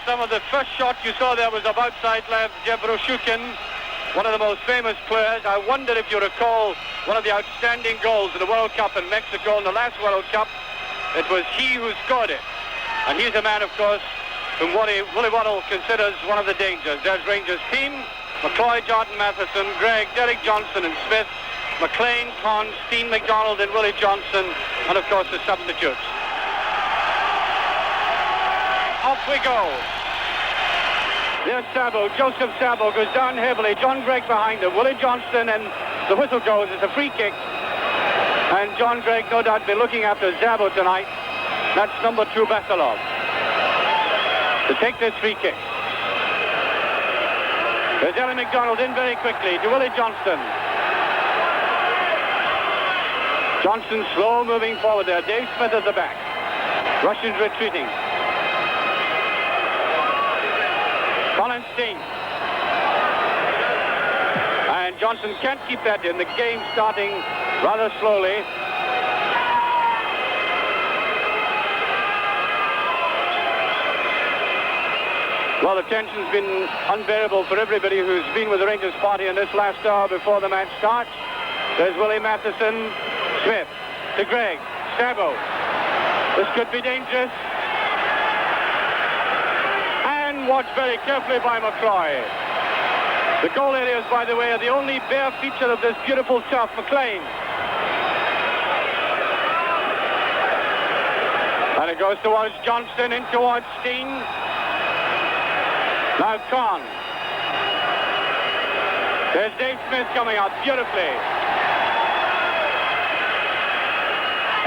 some of the first shot you saw there was of outside left Jebroshukin, one of the most famous players. I wonder if you recall one of the outstanding goals in the World Cup in Mexico in the last World Cup. It was he who scored it. And he's a man, of course, whom Willie Waddle considers one of the dangers. There's Rangers' team: McCloy, Jordan Matheson, Gregg, Derek Johnson and Smith, McLean, Conn, Steen McDonald and Willie Johnson, and of course the substitutes. Off we go. There's Sabo. Joseph Sabo goes down heavily. John Gregg behind him. Willie Johnston, and the whistle goes. It's a free kick. And John Gregg, no doubt, be looking after Sabo tonight. That's number 2, Basalov, to take this free kick. There's Ellie McDonald in very quickly to Willie Johnston. Johnson slow moving forward there. Dave Smith at the back. Russians retreating. Colin Steen. And Johnson can't keep that in. The game starting rather slowly. Well, the tension's been unbearable for everybody who's been with the Rangers party in this last hour before the match starts. There's Willie Matheson. Smith to Gregg. Sabo. This could be dangerous. And watched very carefully by McCloy. The goal areas, by the way, are the only bare feature of this beautiful turf. McLean. And it goes towards Johnston, in towards Steen. Now Conn. There's Dave Smith coming out beautifully.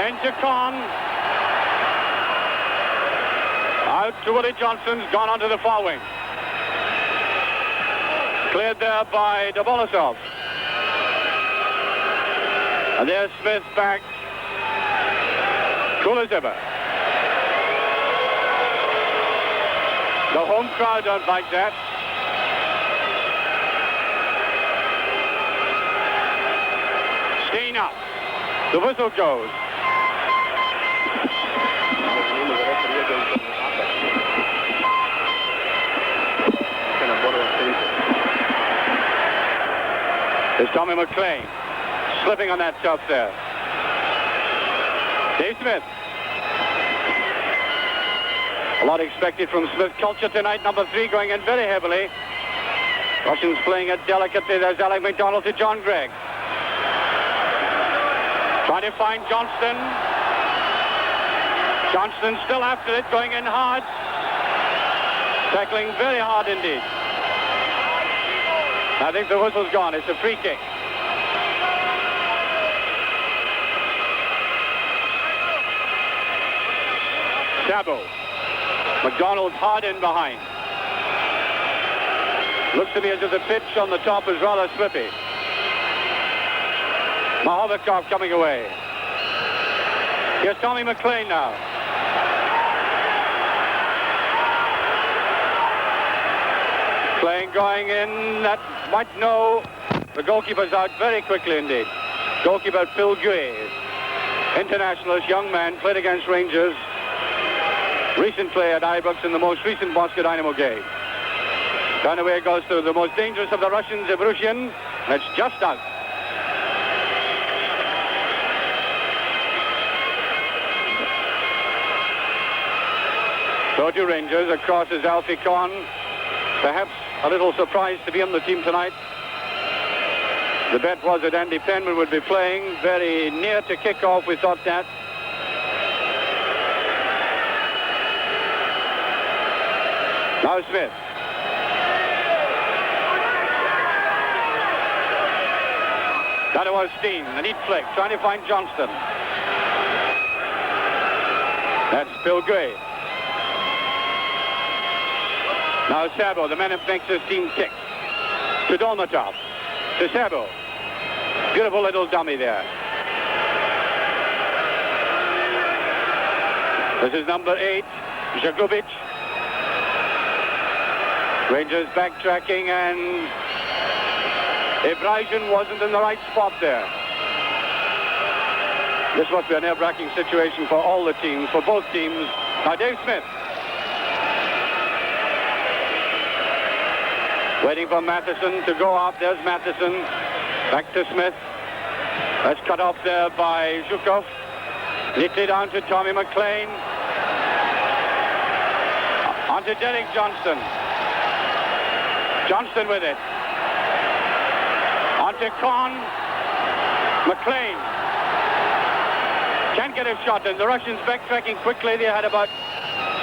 Into Conn. Out to Willie Johnson's gone onto the far wing. Cleared there by Dobolasov. And there's Smith back. Cool as ever. The home crowd don't like that. Steen up. The whistle goes. There's Tommy McLean slipping on that turf there. Dave Smith. A lot expected from Smith. Culture tonight, number 3 going in very heavily. Russians playing it delicately. There's Alec McDonald to John Gregg. Trying to find Johnston. Johnston still after it, going in hard. Tackling very hard indeed. I think the whistle's gone. It's a free kick. Sabo. McDonald hard in behind. Looks to me as if the pitch on the top is rather slippy. Mahovikov coming away. Here's Tommy McLean now. McLean going in. That might know. The goalkeeper's out very quickly indeed. Goalkeeper Phil Guay. Internationalist, young man, played against Rangers. Recent play at Ibrox in the most recent Moscow Dynamo game. Down away it goes to the most dangerous of the Russians, Zebrushin. That's just out. So to Rangers, across is Alfie Conn. Perhaps a little surprised to be on the team tonight. The bet was that Andy Penman would be playing. Very near to kick-off, we thought that. Now Smith. That was Steen, a neat flick, trying to find Johnston. That's Bill Gray. Now Sabo, the man who makes his team tick. To Dolmatov. To Sabo. Beautiful little dummy there. This is number 8, Zaglovic. Rangers backtracking, and Ibrahim wasn't in the right spot there. This must be a nerve-wracking situation for all the teams, for both teams. Now Dave Smith. Waiting for Matheson to go up. There's Matheson. Back to Smith. That's cut off there by Zhukov. Neatly down to Tommy McLean. On to Derek Johnston. Johnston with it. On to Kahn. McLean. Can't get a shot in. The Russians backtracking quickly. They had about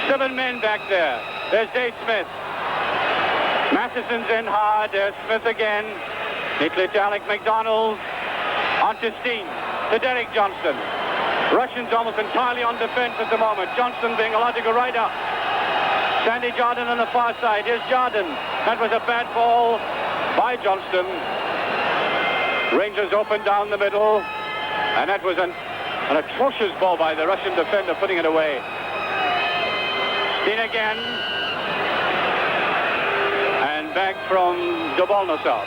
7 men back there. There's Dave Smith. Matheson's in hard. There's Smith again. Neatly to Alec McDonald. On to Steen. To Derek Johnston. Russians almost entirely on defense at the moment. Johnston being allowed to go right up. Sandy Jardine on the far side. Here's Jardine. That was a bad ball by Johnston. Rangers open down the middle. And that was an atrocious ball by the Russian defender, putting it away. Steen again. And back from Dobolnosov.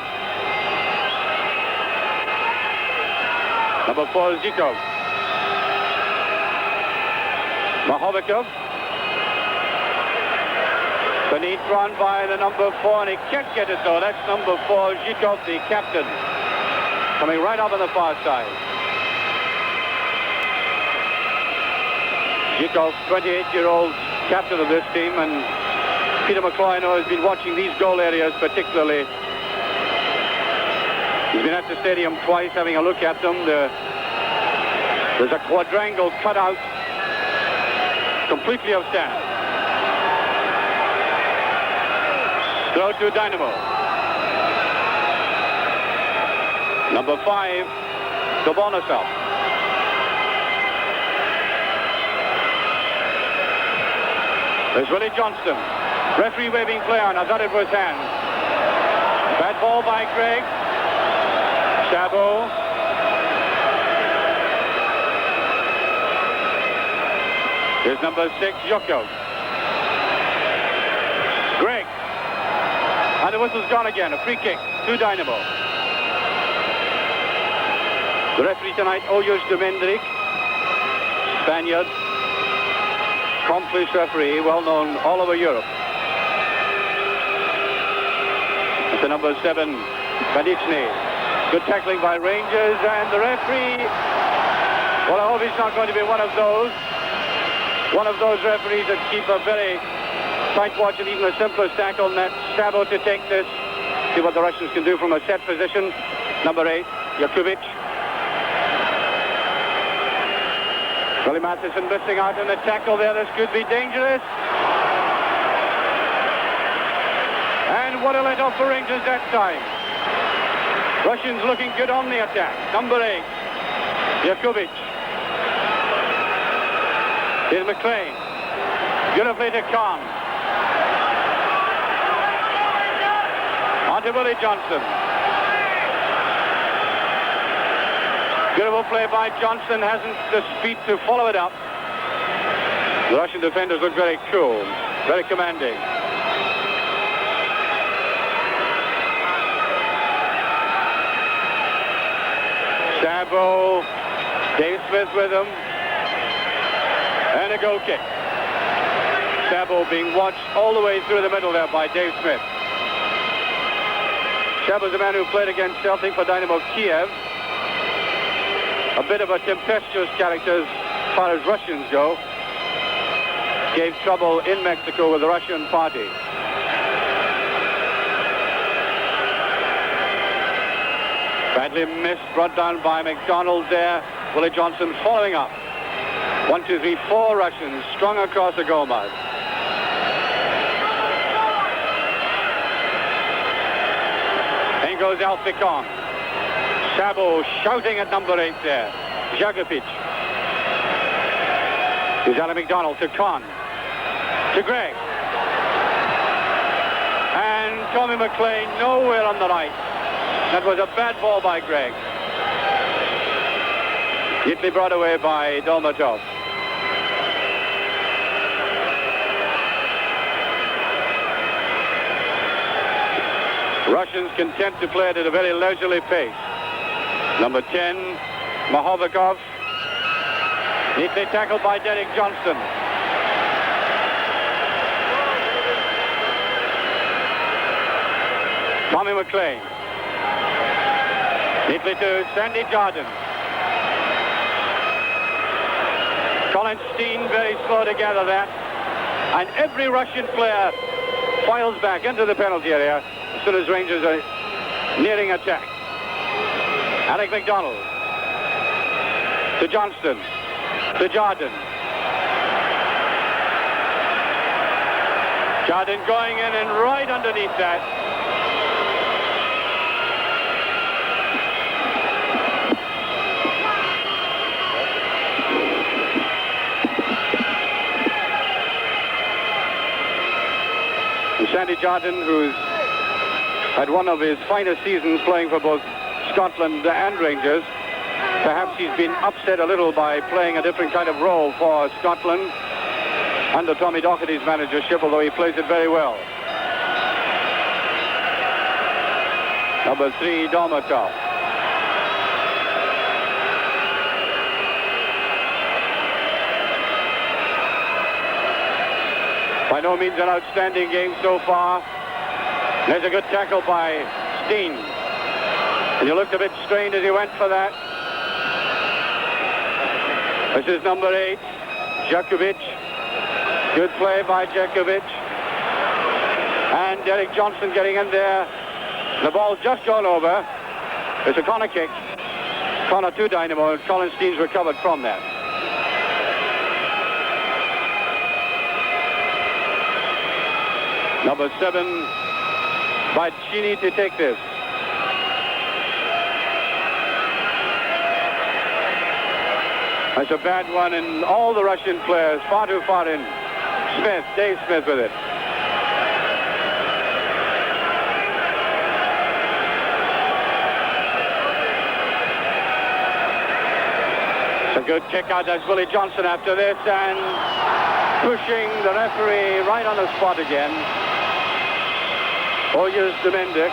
Number 4, Zhikov. Mahovikov. Beneath run by the number 4, and he can't get it though. That's number 4, Zhikov, the captain. Coming right up on the far side. Zhikov, 28-year-old captain of this team, and Peter McCloy, I know, has been watching these goal areas particularly. He's been at the stadium twice having a look at them. There's a quadrangle cut out completely of sand. Throw to Dynamo. Number 5, Dobolnosov. There's Willie Johnston. Referee waving play on. I thought it was hand. Bad ball by Gregg. Sabo. Here's number 6, Zhukov. Gregg. And the whistle's gone again. A free kick to Dynamo. The referee tonight, Ojus Demendrik, Spaniard. Accomplished referee, well known all over Europe. It's the number 7, Badichny. Good tackling by Rangers, and the referee, well, I hope he's not going to be one of those referees that keep a very tight watch on even the simplest tackle, and that's Sabo to take this. See what the Russians can do from a set position. Number 8, Yakubic. Willie Matheson missing out on the tackle there. This could be dangerous. And what a let off for Rangers that time. Russians looking good on the attack. Number 8, Yakubic. Here's McLean. Beautifully to Kahn. On to Willie Johnston. Beautiful play by Johnston, hasn't the speed to follow it up. The Russian defenders look very cool, very commanding. Sabo, Dave Smith with him, and a goal kick. Sabo being watched all the way through the middle there by Dave Smith. Sabo's the man who played against Celtic for Dynamo Kiev. A bit of a tempestuous character as far as Russians go. Gave trouble in Mexico with the Russian party. Badly missed, brought down by McDonald there. Willie Johnston following up. 1, 2, 3, 4 Russians strung across the goal mouth. In goes Alficon. Sabo shouting at number 8 there. Jagopic. Here's Alan McDonald to Kahn. To Gregg. And Tommy McLean nowhere on the right. That was a bad ball by Gregg. Neatly brought away by Dolmatov. Russians content to play it at a very leisurely pace. Number 10, Mahovikov. Neatly tackled by Derek Johnston. Tommy McLean. Neatly to Sandy Jardine. Colin Steen very slow to gather that. And every Russian player files back into the penalty area as soon as Rangers are nearing attack. Alec MacDonald. To Johnston. To Jardine. Jardine going in and right underneath that. And Sandy Jardine, who's had one of his finest seasons playing for both Scotland and Rangers. Perhaps he's been upset a little by playing a different kind of role for Scotland under Tommy Docherty's managership, although he plays it very well. Number 3, Dolmatov. By no means an outstanding game so far. There's a good tackle by Steen. And he looked a bit strained as he went for that. This is number 8, Djokovic. Good play by Djokovic. And Derek Johnson getting in there. The ball's just gone over. It's a corner kick. Corner to Dynamo, and Colin Steen's recovered from that. Number 7, Bacchini to take this. That's a bad one, and all the Russian players far too far in. Smith, Dave Smith with it. It's a good kick out. That's Willie Johnson after this, and pushing the referee right on the spot again. Oyers Domendik.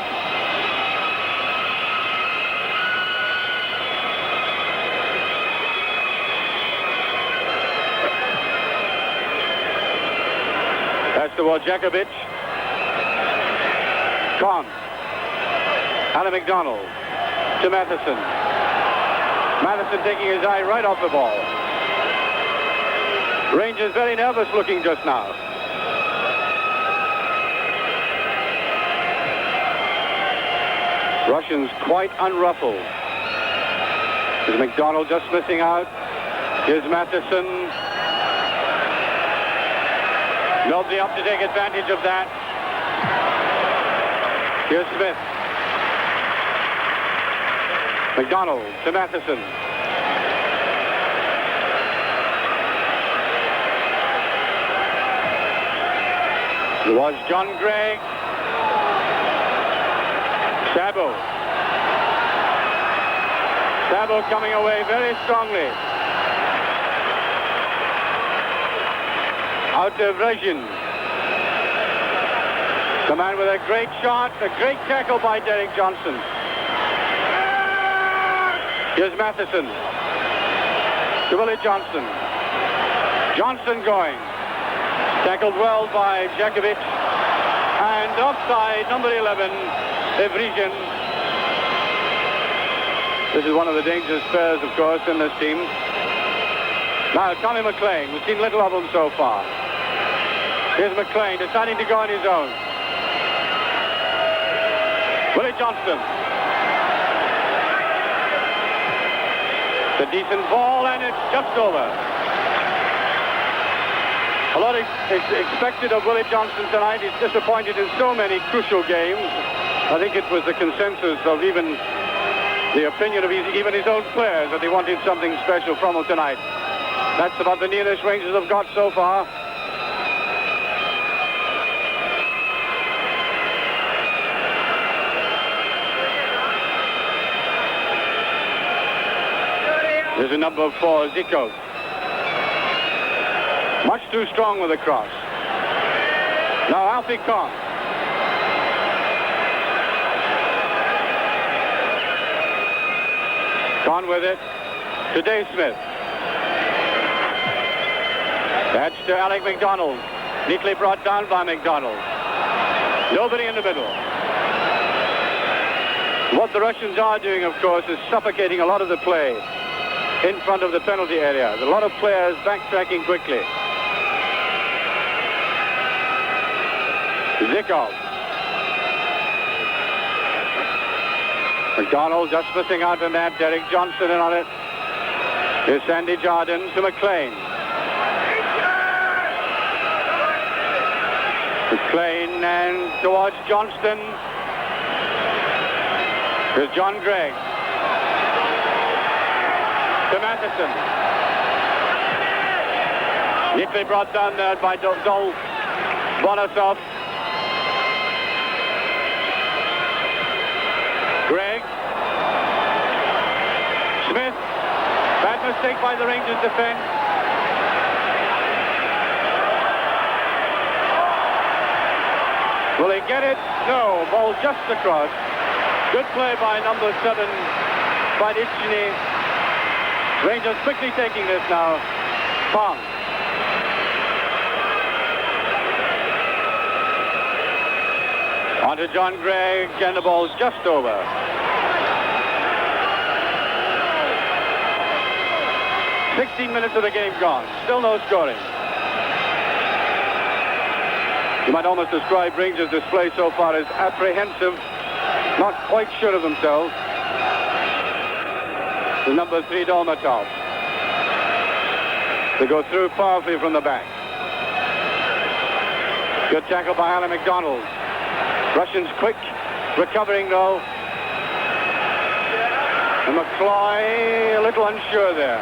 That's the Djokovic. Con. Alan McDonald to Matheson. Matheson taking his eye right off the ball. Rangers very nervous looking just now. Russians quite unruffled. Is McDonald just missing out? Here's Matheson. Nobody up to take advantage of that. Here's Smith. McDonald to Matheson. It was John Gregg. Sabo. Sabo coming away very strongly. Out to Vrezhin. The man with a great shot, a great tackle by Derek Johnson. Here's Matheson. To Willie Johnson. Johnson going. Tackled well by Djokovic. And offside, number 11, Vrezhin. This is one of the dangerous players, of course, in this team. Now, Tommy McLean. We've seen little of him so far. Here's McLean deciding to go on his own. Willie Johnston. It's a decent ball, and it's just over. A lot is expected of Willie Johnston tonight. He's disappointed in so many crucial games. I think it was the consensus of even the opinion of even his own players that they wanted something special from him tonight. That's about the nearest Rangers have got so far. There's a number 4, Zico. Much too strong with the cross. Now Alfie Kahn. Kahn with it to Dave Smith. That's to Alec MacDonald. Neatly brought down by MacDonald. Nobody in the middle. What the Russians are doing, of course, is suffocating a lot of the play in front of the penalty area. There's a lot of players backtracking quickly. Zikov. McDonald just missing out on that. Derek Johnson in on it. Here's Sandy Jardine to McLean. McLean and towards Johnston. Here's John Gregg. To Matheson. Neatly brought down there by Dol Bonosov. Gregg. Smith. Bad mistake by the Rangers defense. Will he get it? No. Ball just across. Good play by number 7, Badicini. Rangers quickly taking this now. Pong. On to John Gregg, and the ball's just over. "16 minutes of the game gone. Still no scoring." You might almost describe Rangers' display so far as apprehensive, not quite sure of themselves. The number 3, Dolmatov. They go through powerfully from the back. Good tackle by Alan McDonald. Russians quick, recovering though. And McCloy a little unsure there.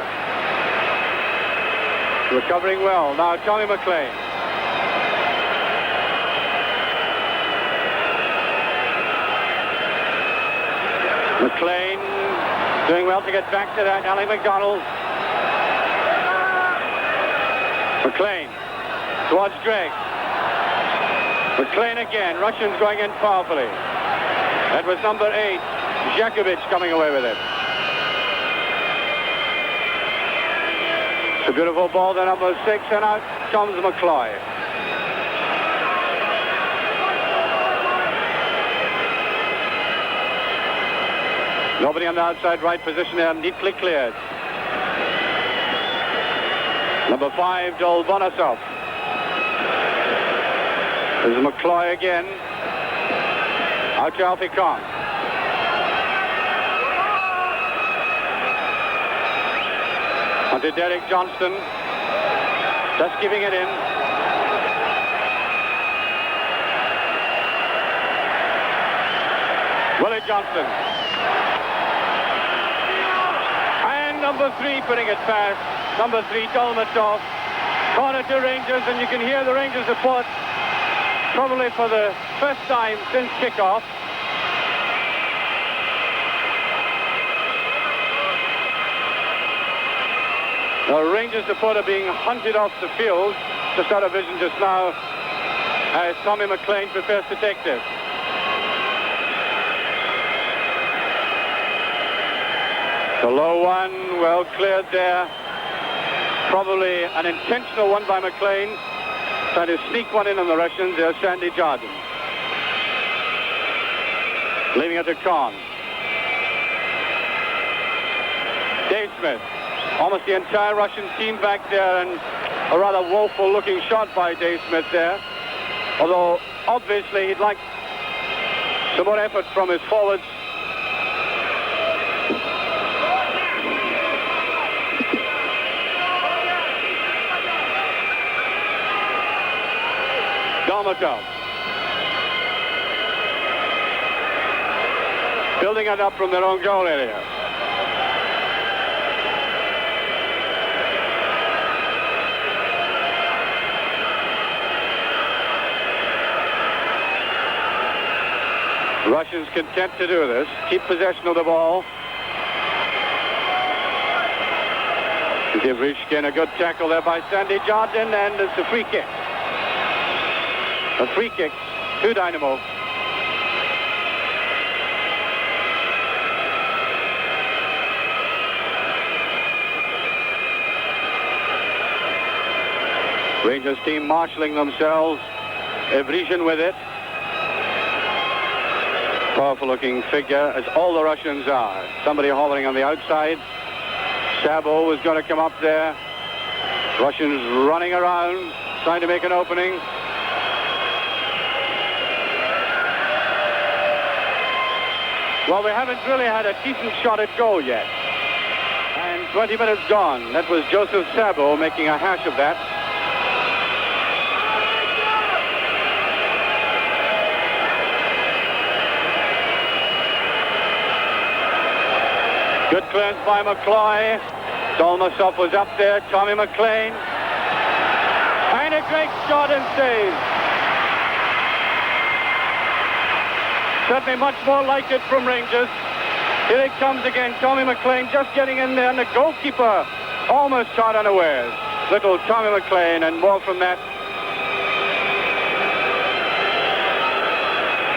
Recovering well. Now Tommy McLean. McLean doing well to get back to that. Ali McDonald. McLean towards Gregg. McLean again. Russians going in powerfully. That was number 8, Jakovic, coming away with it. It's a beautiful ball to number 6, and out comes McCloy. Nobody on the outside right position there, neatly cleared. Number 5, Dol Bonosov. There's McCloy again. Out to Alfie Kong. On to Derek Johnston. Just giving it in. Willie Johnston. And number 3 putting it past. Number 3, Dolmatov. Corner to Rangers, and you can hear the Rangers support probably for the first time since kickoff. The Rangers supporter being hunted off the field, just out of vision just now, as Tommy McLean prepares to take this. The low one, well cleared there. Probably an intentional one by McLean. Trying to sneak one in on the Russians. There's Sandy Jardine. Leaving it to Khan. Dave Smith. Almost the entire Russian team back there, and a rather woeful looking shot by Dave Smith there. Although obviously he'd like some more effort from his forwards. Dolmatov. Building it up from their own goal area. Russians content to do this. Keep possession of the ball. Give Rishkin a good tackle there by Sandy Jardine, and it's a free kick. A free kick to Dynamo. Rangers team marshalling themselves. Evrishin with it. Powerful-looking figure, as all the Russians are. Somebody hovering on the outside. Sabo was going to come up there. Russians running around, trying to make an opening. Well, we haven't really had a decent shot at goal yet. And 20 minutes gone. That was Joseph Sabo making a hash of that. Good clearance by McCloy. Dolmasov was up there. Tommy McLean. And a great shot and save. Certainly much more like it from Rangers. Here it comes again. Tommy McLean just getting in there, and the goalkeeper almost caught unawares. Little Tommy McLean, and more from that.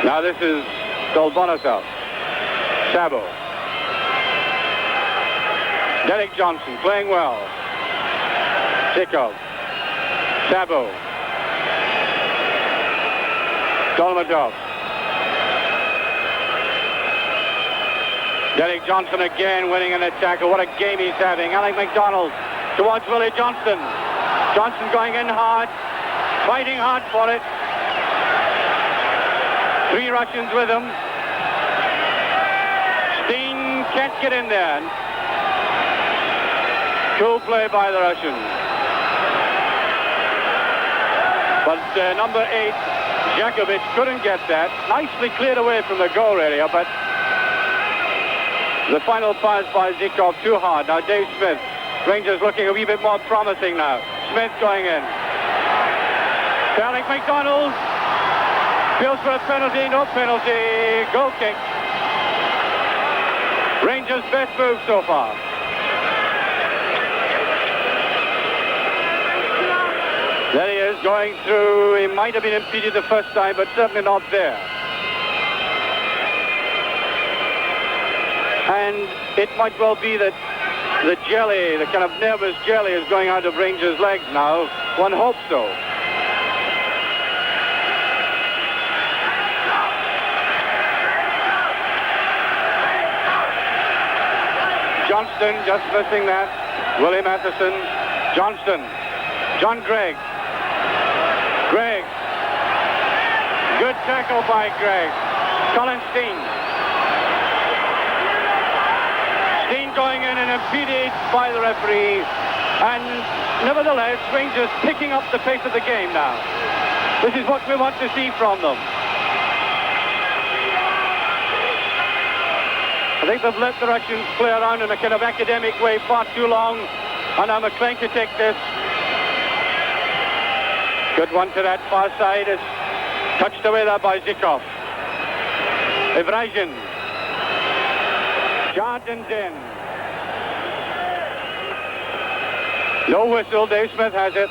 Now this is Dolmasov. Sabo. Derek Johnson playing well. Zikov. Sabo. Dolmatov. Derek Johnson again winning an attack. What a game he's having. Alec MacDonald towards Willie Johnston. Johnson going in hard, fighting hard for it. 3 Russians with him. Steen can't get in there. Cool play by the Russians. But number 8, Jakovic, couldn't get that. Nicely cleared away from the goal area, but the final pass by Zikov too hard. Now Dave Smith. Rangers looking a wee bit more promising now. Smith going in. Alec MacDonald. Feels for a penalty. No penalty. Goal kick. Rangers' best move so far. There he is, going through. He might have been impeded the first time, but certainly not there. And it might well be that the jelly, the kind of nervous jelly, is going out of Rangers' legs now. One hopes so. Johnston just missing that. Willie Matheson. Johnston. John Gregg. Gregg. Good tackle by Gregg. Colin Steen. Steen going in and impeded by the referee. And nevertheless, Rangers picking up the pace of the game now. This is what we want to see from them. I think they've let the Russians play around in a kind of academic way far too long. And now McLean to take this. Good one to that far side. It's touched away there by Zikov. Evrazin. Jardins in. No whistle. Dave Smith has it.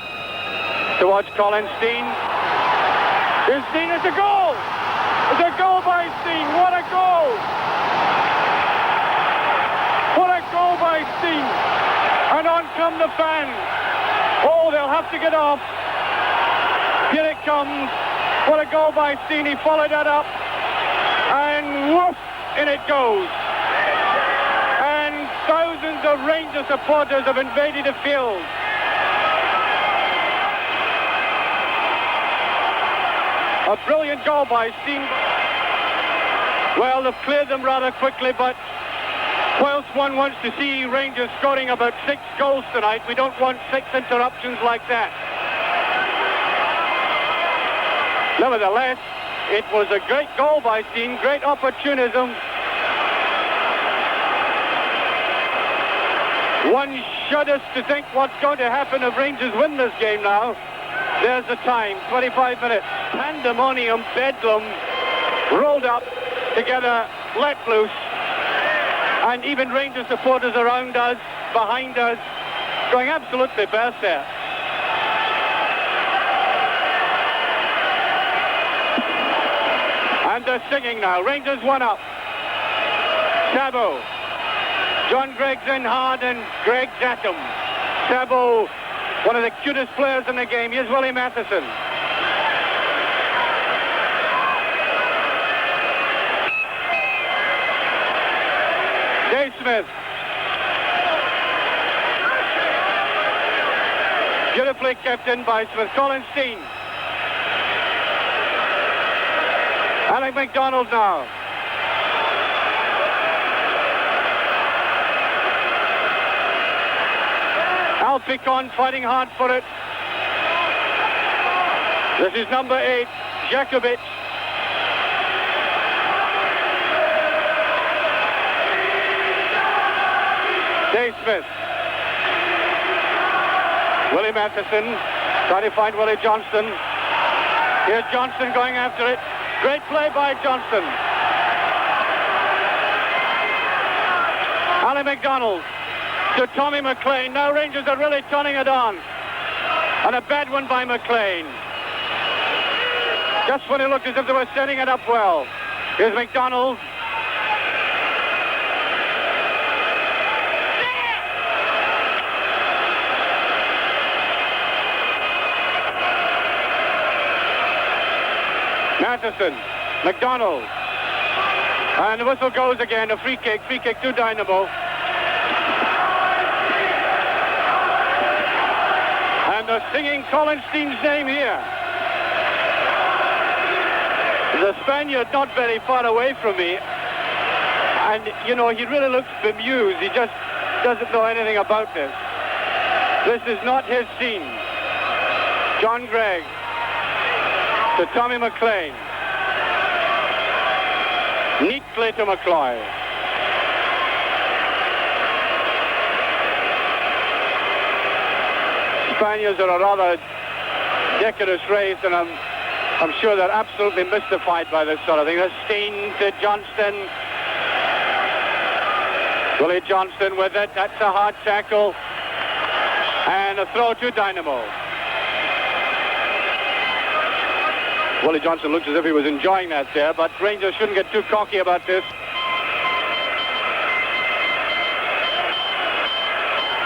Towards Colin Steen. Here's Steen. It's a goal! It's a goal by Steen. What a goal! What a goal by Steen. And on come the fans. Oh, they'll have to get off. Here it comes. What a goal by Steen. He followed that up. And whoosh, in it goes. And thousands of Rangers supporters have invaded the field. A brilliant goal by Steen. Well, they've cleared them rather quickly, but whilst one wants to see Rangers scoring about 6 goals tonight, we don't want 6 interruptions like that. Nevertheless, it was a great goal by Steen, great opportunism. One shudders to think what's going to happen if Rangers win this game now. There's the time, 25 minutes. Pandemonium, bedlam, rolled up together, let loose. And even Rangers supporters around us, behind us, going absolutely berserk. And they're singing now. Rangers 1 up. Sabo. John Gregg's in hard and Gregg's at him. Sabo, one of the cutest players in the game. Here's Willie Matheson. Smith. Beautifully kept in by Smith. Colin Steen. Alec MacDonald now. Alfie Kahn fighting hard for it. This is number 8, Jakovic. Dave Smith. Willie Matheson trying to find Willie Johnston. Here's Johnston going after it. Great play by Johnston. Ali MacDonald to Tommy McLean. Now Rangers are really turning it on. And a bad one by McLean. Just when it looked as if they were setting it up well. Here's MacDonald. Matheson, MacDonald, and the whistle goes again, a free kick to Dynamo. And they're singing Colin Steen's name here. The Spaniard not very far away from me, and you know, he really looks bemused. He just doesn't know anything about this. This is not his scene. John Gregg to Tommy McLean. Neat play to McCloy. Spaniards are a rather decorous race, and I'm sure they're absolutely mystified by this sort of thing. There's Steen to Johnston. Willie Johnston with it. That's a hard tackle. And a throw to Dynamo. Willie Johnston looks as if he was enjoying that there, but Rangers shouldn't get too cocky about this.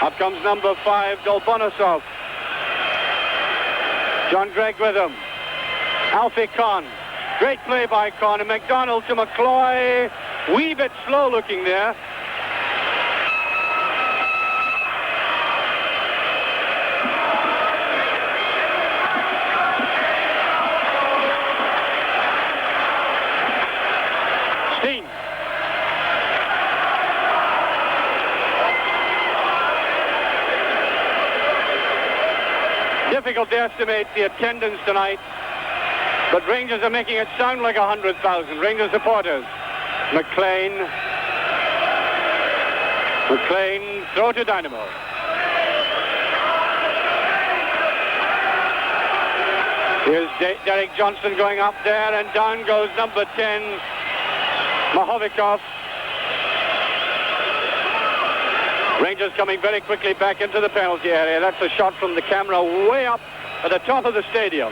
Up comes number 5, Dolbonosov. John Gregg with him. Alfie Kahn. Great play by Kahn. And MacDonald to McCloy. Wee bit slow looking there. Difficult to estimate the attendance tonight, but Rangers are making it sound like 100,000. Rangers supporters. McLean, throw to Dynamo. Here's Derek Johnson going up there, and down goes number 10, Mahovikov. Rangers coming very quickly back into the penalty area. That's a shot from the camera way up at the top of the stadium.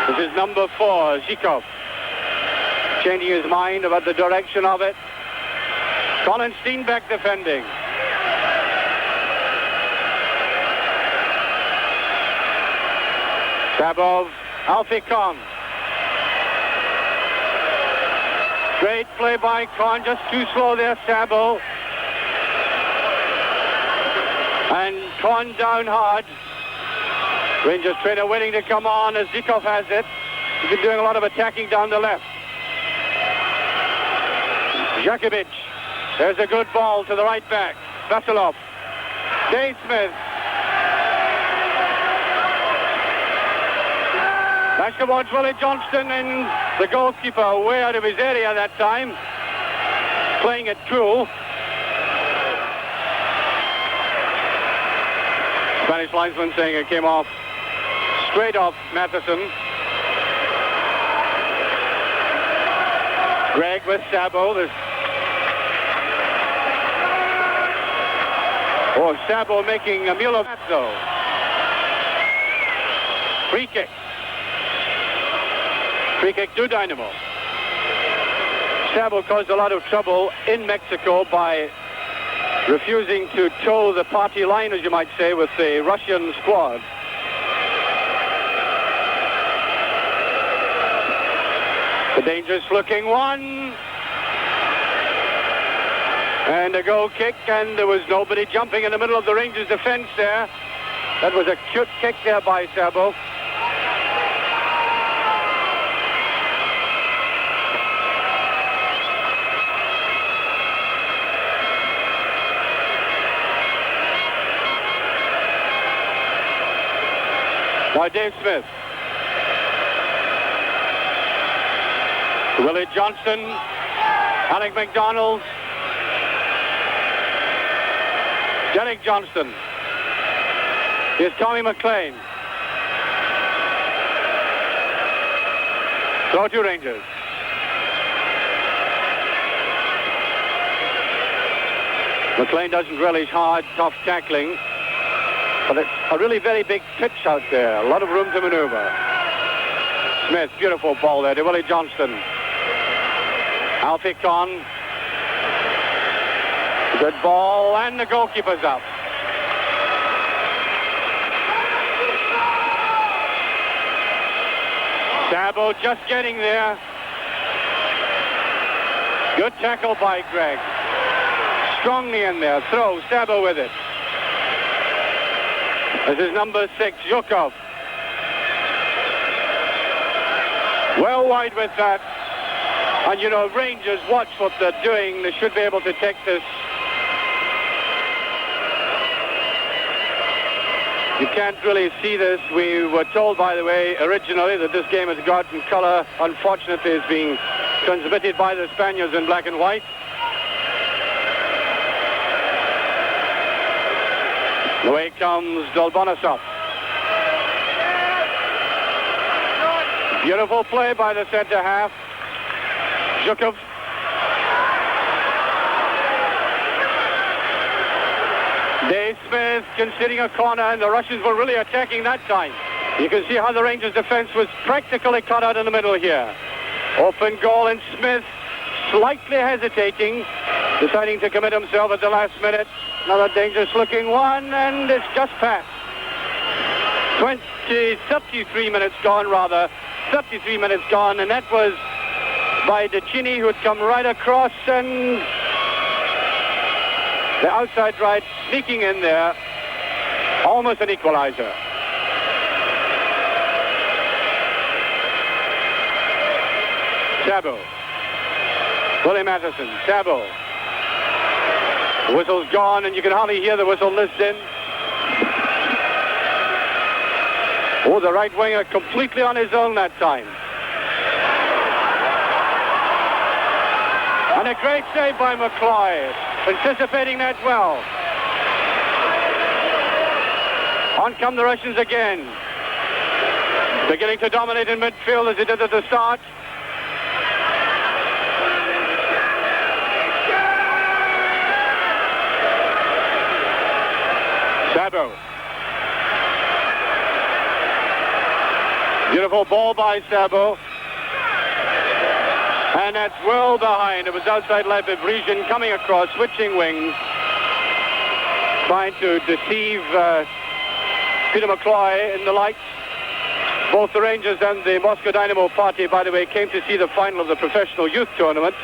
This is number 4, Zhikov. Changing his mind about the direction of it. Colin Steen back defending. Sabov, Alfie Kahn. Great play by Kahn, just too slow there, Sabo. And Kahn down hard. Rangers trainer waiting to come on as Zhikov has it. He's been doing a lot of attacking down the left. Jakovic. There's a good ball to the right back. Vasilov. Dave Smith. Back towards Willie Johnston, and the goalkeeper way out of his area that time. Playing it cool. Spanish linesman saying it came off straight off Matheson. Gregg with Sabo. Sabo making a meal of that though. Free kick. Free kick to Dynamo. Sabo caused a lot of trouble in Mexico by refusing to toe the party line, as you might say, with the Russian squad. The dangerous looking one. And a goal kick, and there was nobody jumping in the middle of the Rangers defence there. That was a cute kick there by Sabo. By Dave Smith. Willie Johnston, Alec MacDonald, Derek Johnston. Here's Tommy McLean. Throw to Rangers. McLean doesn't relish hard, tough tackling. But it's a really very big pitch out there. A lot of room to maneuver. Smith, beautiful ball there to Willie Johnston. Alfie Conn. Good ball, and the goalkeeper's up. Sabo just getting there. Good tackle by Gregg. Strongly in there. Throw, Sabo with it. This is number 6, Zhukov. Well wide with that. And you know, Rangers, watch what they're doing. They should be able to take this. You can't really see this. We were told, by the way, originally that this game has got in colour. Unfortunately, it's being transmitted by the Spaniards in black and white. Away comes Dolbonisov. Beautiful play by the centre half. Zhukov. Dave Smith conceding a corner, and the Russians were really attacking that time. You can see how the Rangers defence was practically cut out in the middle here. Open goal, and Smith slightly hesitating, deciding to commit himself at the last minute. Another dangerous looking one, and it's just passed. 33 minutes gone, rather. 33 minutes gone, and that was by DeCini, who had come right across, and the outside right sneaking in there. Almost an equalizer. Sabo. Willie Matheson. Sabo. The whistle's gone, and you can hardly hear the whistle list in. Oh, the right winger completely on his own that time. And a great save by McCloy, anticipating that well. On come the Russians again. Beginning to dominate in midfield as they did at the start. Sabo. Beautiful ball by Sabo. And that's well behind. It was outside left of Brigian coming across, switching wings, trying to deceive Peter McCloy in the lights. Both the Rangers and the Moscow Dynamo party, by the way, came to see the final of the professional youth tournament.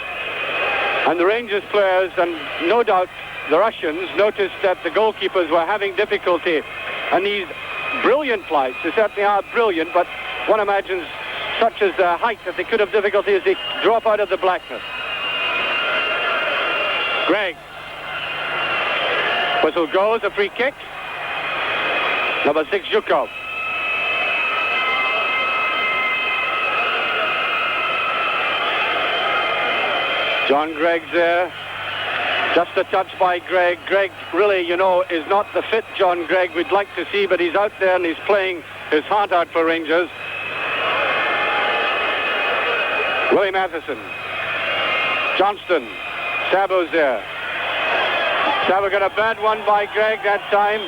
And the Rangers players, and no doubt the Russians, noticed that the goalkeepers were having difficulty. And these brilliant flights, they certainly are brilliant, but one imagines such as the height that they could have difficulty as they drop out of the blackness. Gregg. Whistle goes, a free kick. Number 6, Zhukov. John Gregg's there. Just a touch by Gregg. Gregg really, you know, is not the fit John Gregg we'd like to see, but he's out there and he's playing his heart out for Rangers. Willie Matheson. Johnston. Sabo's there. Sabo got a bad one by Gregg that time.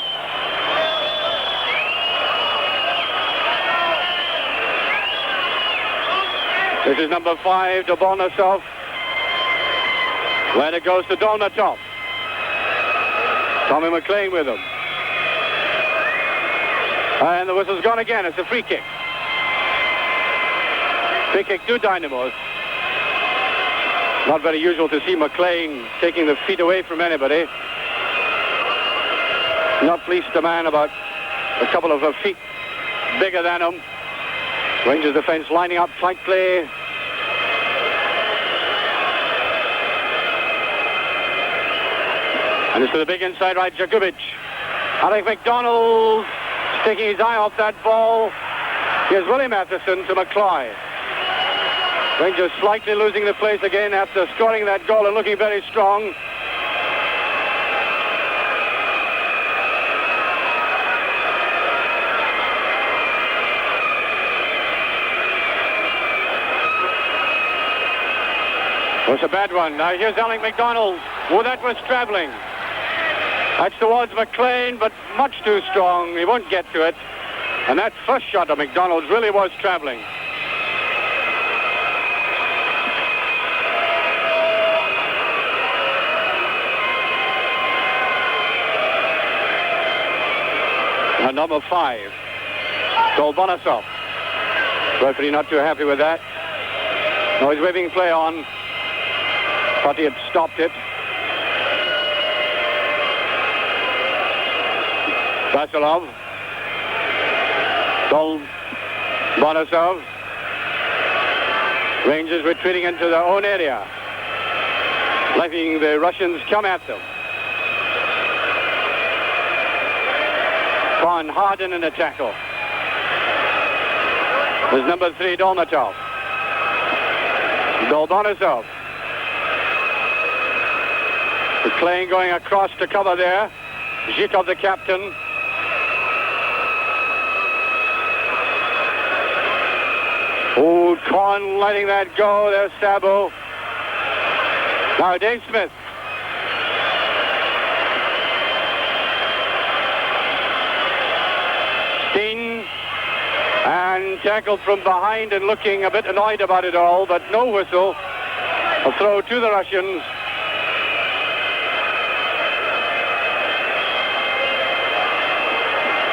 This is number 5, Dolbonisov. When it goes to Dolmatov. Tommy McLean with him. And the whistle's gone again. It's a free kick. Free kick to Dynamo. Not very usual to see McLean taking the feet away from anybody. Not least a man about a couple of feet bigger than him. Rangers defence lining up tightly. And it's to the big inside right, Jakubic. Alec MacDonald taking his eye off that ball. Here's Willie Matheson to McCloy. Rangers slightly losing the place again after scoring that goal and looking very strong. It was a bad one. Now here's Alec MacDonald. Oh, that was travelling. That's towards McLean, but much too strong. He won't get to it. And that first shot of MacDonald's really was travelling. And number 5, Dolbonisov. Referee not too happy with that. No, he's waving play on. Thought he had stopped it. Vasilov. Dolbonisov. Rangers retreating into their own area, letting the Russians come at them. Von Harden in a tackle. There's number 3, Dolmatov. Dolbonisov. McLean going across to cover there. Zhitov, the captain. Oh, Korn letting that go. There's Sabo. Now Dave Smith. Steen. And tackled from behind and looking a bit annoyed about it all, but no whistle. A throw to the Russians.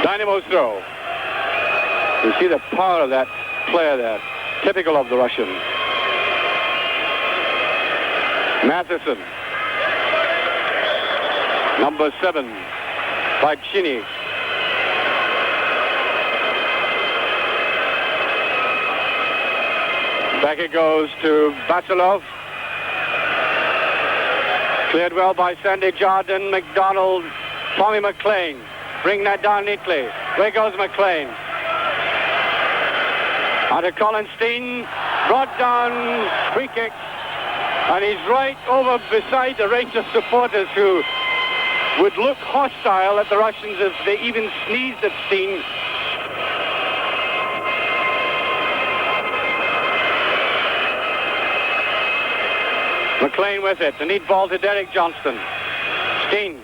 Dynamo's throw. You see the power of that player there. Typical of the Russian. Matheson. Number 7. Pacini. Back it goes to Vasilov. Cleared well by Sandy Jardine, MacDonald, Tommy McLean. Bring that down neatly. Where goes McLean? Out of Colin Steen, brought down, free kick. And he's right over beside the Rangers supporters who would look hostile at the Russians if they even sneezed at Steen. McLean with it. The neat ball to Derek Johnston. Steen.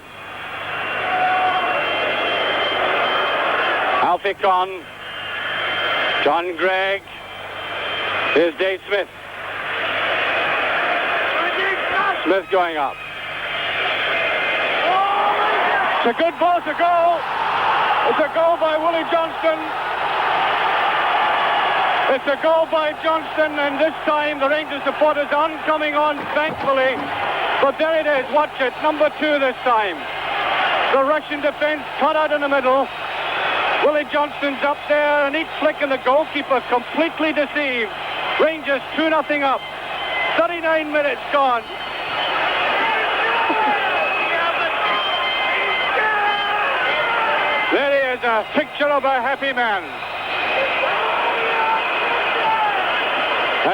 Alfie Conn. John Gregg. Here's Dave Smith. Smith going up. It's a good ball, it's a goal. It's a goal by Willie Johnston. It's a goal by Johnston, and this time the Rangers supporters aren't coming on, thankfully. But there it is, watch it, number 2 this time. The Russian defense cut out in the middle. Willie Johnston's up there, a neat flick, and the goalkeeper completely deceived. Rangers 2-0 up. 39 minutes gone. There he is, a picture of a happy man.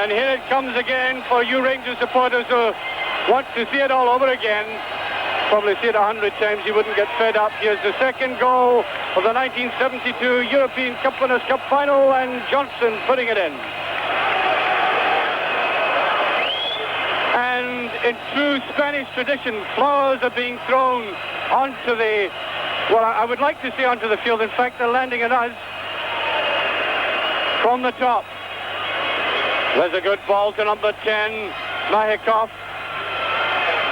And here it comes again for you Rangers supporters who want to see it all over again. Probably see it 100 times, you wouldn't get fed up. Here's the second goal of the 1972 European Cup Winners' Cup final, and Johnson putting it in. And in true Spanish tradition, flowers are being thrown onto the, well, I would like to say onto the field. In fact, they're landing on us from the top. There's a good ball to number 10, Mahikov.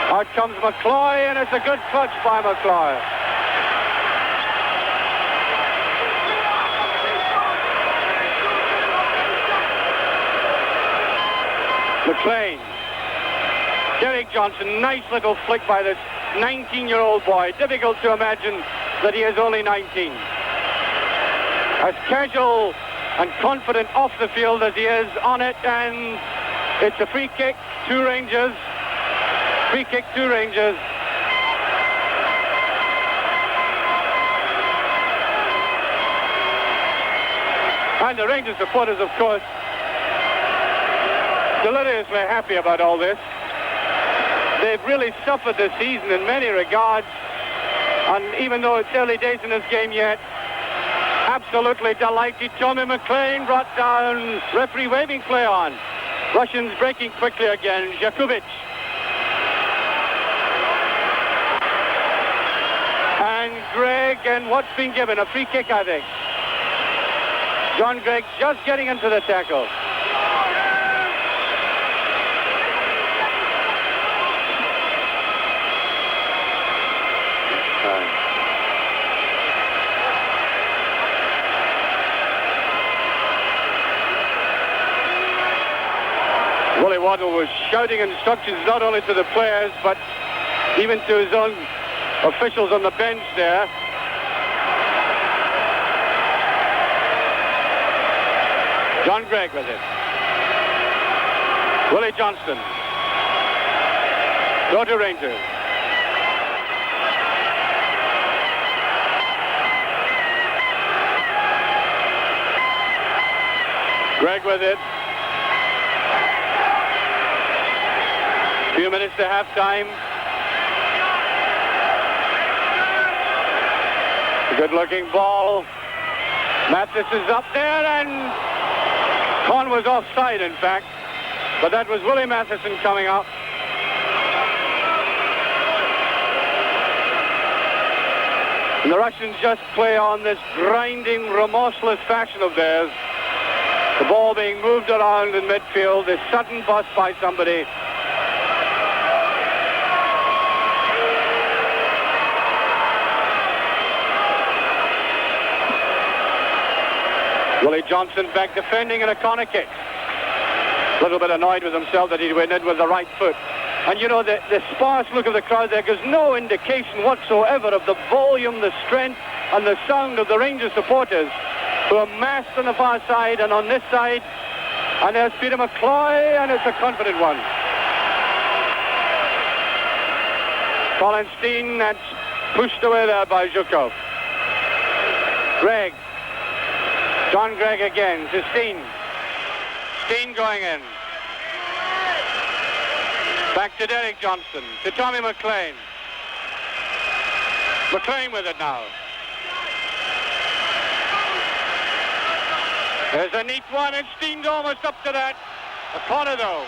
Out comes McCloy, and it's a good clutch by McCloy. McLean. Derek Johnson, nice little flick by this 19-year-old boy. Difficult to imagine that he is only 19. As casual and confident off the field as he is on it, and it's a free kick, 2 Rangers. Free kick, 2 Rangers. And the Rangers supporters, of course, deliriously happy about all this. They've really suffered this season in many regards, and even though it's early days in this game yet, absolutely delighted. Tommy McLean brought down, referee waving play on. Russians breaking quickly again. Jakubic. And Gregg, and what's been given? A free kick, I think. John Gregg just getting into the tackle. Willie Waddle was shouting instructions not only to the players but even to his own officials on the bench there. John Gregg with it. Willie Johnston. Go to Rangers. Gregg with it. Few minutes to half-time. A good-looking ball. Mathis is up there, and Con was offside, in fact. But that was Willie Matheson coming up. And the Russians just play on this grinding, remorseless fashion of theirs. The ball being moved around in midfield, this sudden bust by somebody. Willie Johnson back defending in a corner kick. A little bit annoyed with himself that he went in with the right foot. And you know, the sparse look of the crowd there gives no indication whatsoever of the volume, the strength, and the sound of the Rangers supporters who are massed on the far side and on this side. And there's Peter McCloy, and it's a confident one. Colin Steen, that's pushed away there by Zhukov. Gregg. John Gregg again to Steen. Steen going in. Back to Derek Johnson, to Tommy McLean. McLean with it now. There's a neat one, and Steen's almost up to that. A corner though.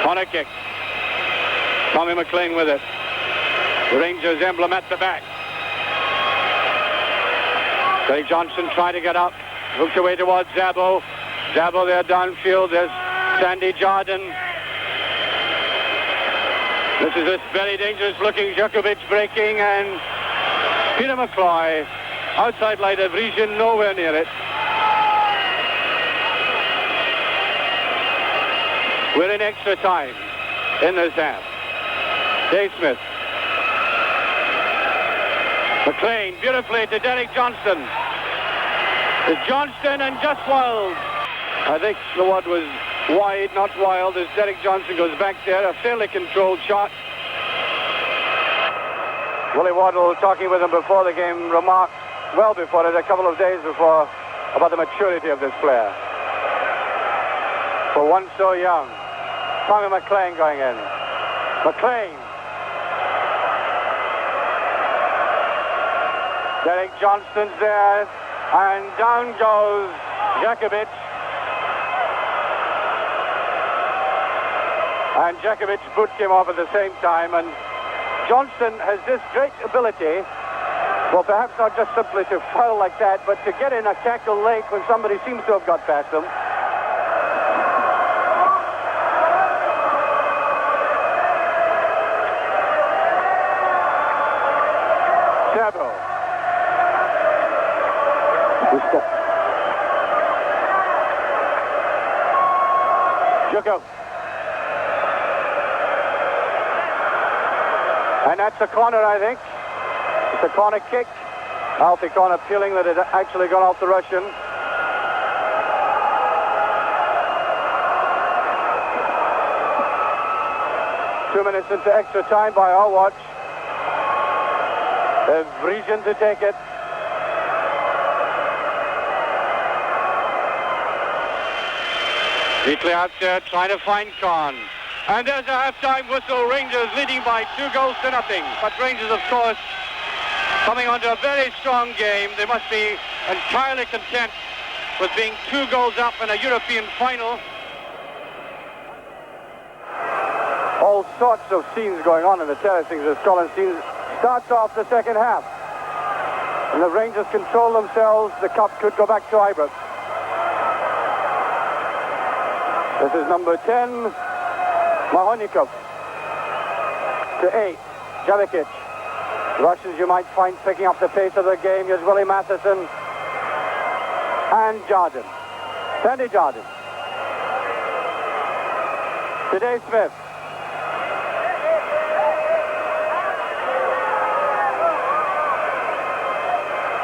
Corner kick. Tommy McLean with it. The Rangers emblem at the back. Derek Johnson trying to get up. Hooked away towards Zabo. Zabo there downfield. There's Sandy Jardin. This is this very dangerous looking Djokovic breaking, and Peter McCloy outside line of Vrisian, nowhere near it. We're in extra time in this half. Dave Smith. McLean beautifully to Derek Johnson. It's Johnston and just wild. I think the one was wide, not wild, as Derek Johnson goes back there. A fairly controlled shot. Willie Waddle, talking with him before the game, remarked, well before it, a couple of days before, about the maturity of this player. For one so young. Tommy McLean going in. McLean. Derek Johnston's there, and down goes Jakovic. And Jakovic's boot came off at the same time, and Johnston has this great ability, well, perhaps not just simply to foul like that, but to get in a tackle late when somebody seems to have got past him. And that's a corner, I think. It's a corner kick. Alfie Conn appealing that it actually got off the Russian. Two minutes into extra time by our watch. There's Vrisian to take it. Weekly out there trying to find Conn. And there's a half-time whistle. Rangers leading by 2-0. But Rangers, of course, coming onto a very strong game. They must be entirely content with being 2 goals up in a European final. All sorts of scenes going on in the terracing. The Scotland scene starts off the second half. And the Rangers control themselves. The cup could go back to Ibrox. This is number 10, Mahonikov. To 8, Jelikic. Russians you might find picking up the pace of the game. Here's Willie Matheson and Jardine. Sandy Jardine. To Dave Smith.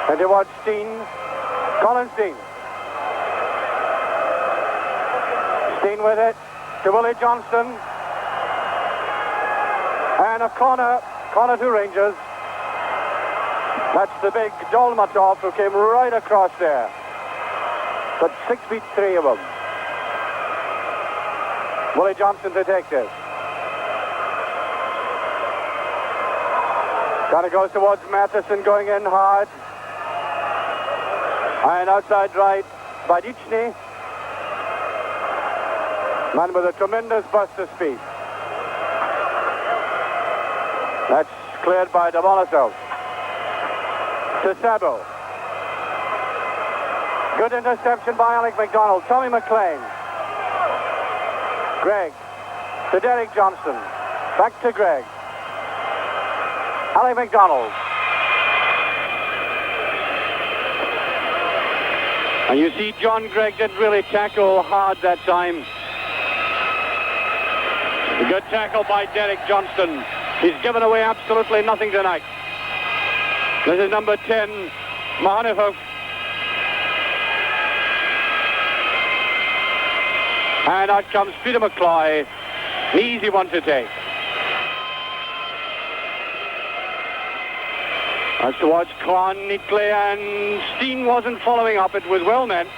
And towards Steen. Colin Steen. Steen with it to Willie Johnston. And a corner to Rangers. That's the big Dolmatov who came right across there. But 6 feet 3 of them. Willie Johnston to take this. Kind of goes towards Matheson, going in hard. And outside right, Badichny. Man with a tremendous burst of speed. That's cleared by Domolasov. To Sabo. Good interception by Alec MacDonald. Tommy McLean. Greg. To Derek Johnston. Back to Greg. Alec MacDonald. And you see John Gregg didn't really tackle hard that time. A good tackle by Derek Johnston. He's given away absolutely nothing tonight. This is number 10, Mahonikov. And out comes Peter McCloy. An easy one to take. As towards Conn neatly, and Steen wasn't following up. It was well meant.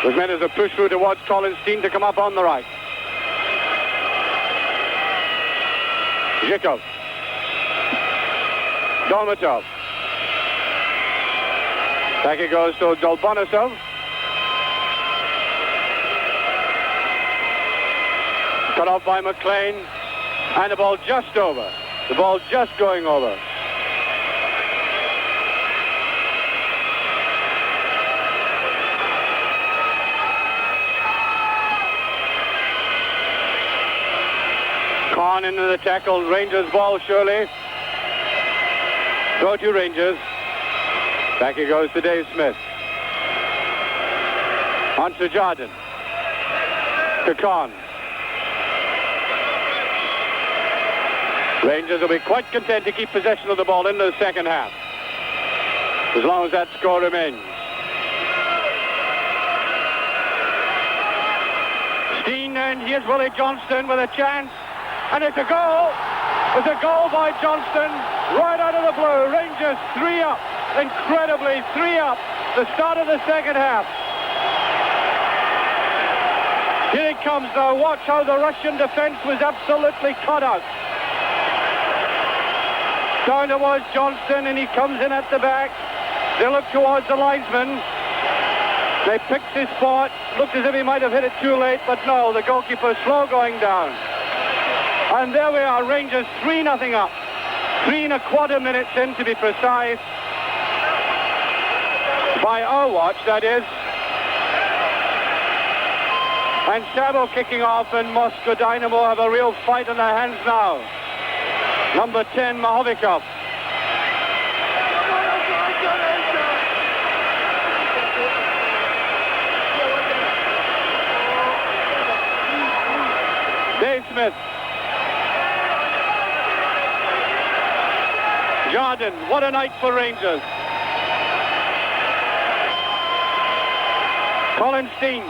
It was meant as a push through towards Colin Steen to come up on the right. Zhikov. Dolmatov. Back it goes to Dolbonisov. Cut off by McLean. And the ball just over. The ball just going over. Conn into the tackle. Rangers ball surely. Go to Rangers. Back it goes to Dave Smith. On to Jardine. To Conn. Rangers will be quite content to keep possession of the ball into the second half, as long as that score remains. Steen, and here's Willie Johnston with a chance. And it's a goal. It's a goal by Johnston right out of the blue. Rangers 3 up. Incredibly 3 up. The start of the second half. Here it comes now. Watch how the Russian defense was absolutely cut out. Down towards Johnston, and he comes in at the back. They look towards the linesman. They picked his spot. Looked as if he might have hit it too late, but no, the goalkeeper slow going down. And there we are, Rangers 3-0 up. 3 1/4 minutes in, to be precise. By our watch, that is. And Sabo kicking off, and Moscow Dynamo have a real fight in their hands now. Number 10, Mahonikov. Dave Smith. Jardine, what a night for Rangers. Colin Steen.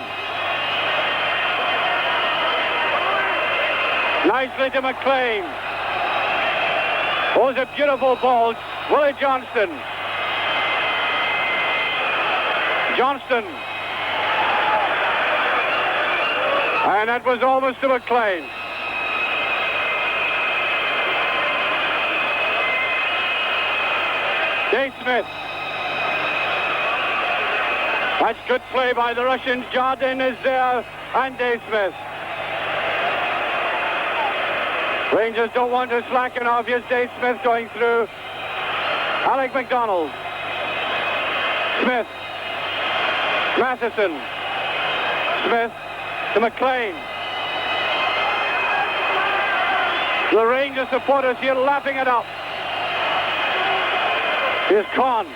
Nicely to McLean. Oh, it's a beautiful ball. Willie Johnston. Johnston. And that was almost to McLean. Dave Smith. That's good play by the Russians. Jardine is there and Dave Smith. Rangers don't want to slacken off. Here's Dave Smith going through. Alec MacDonald. Smith. Matheson. Smith to McLean. The Rangers supporters here lapping it up. Here's Conn.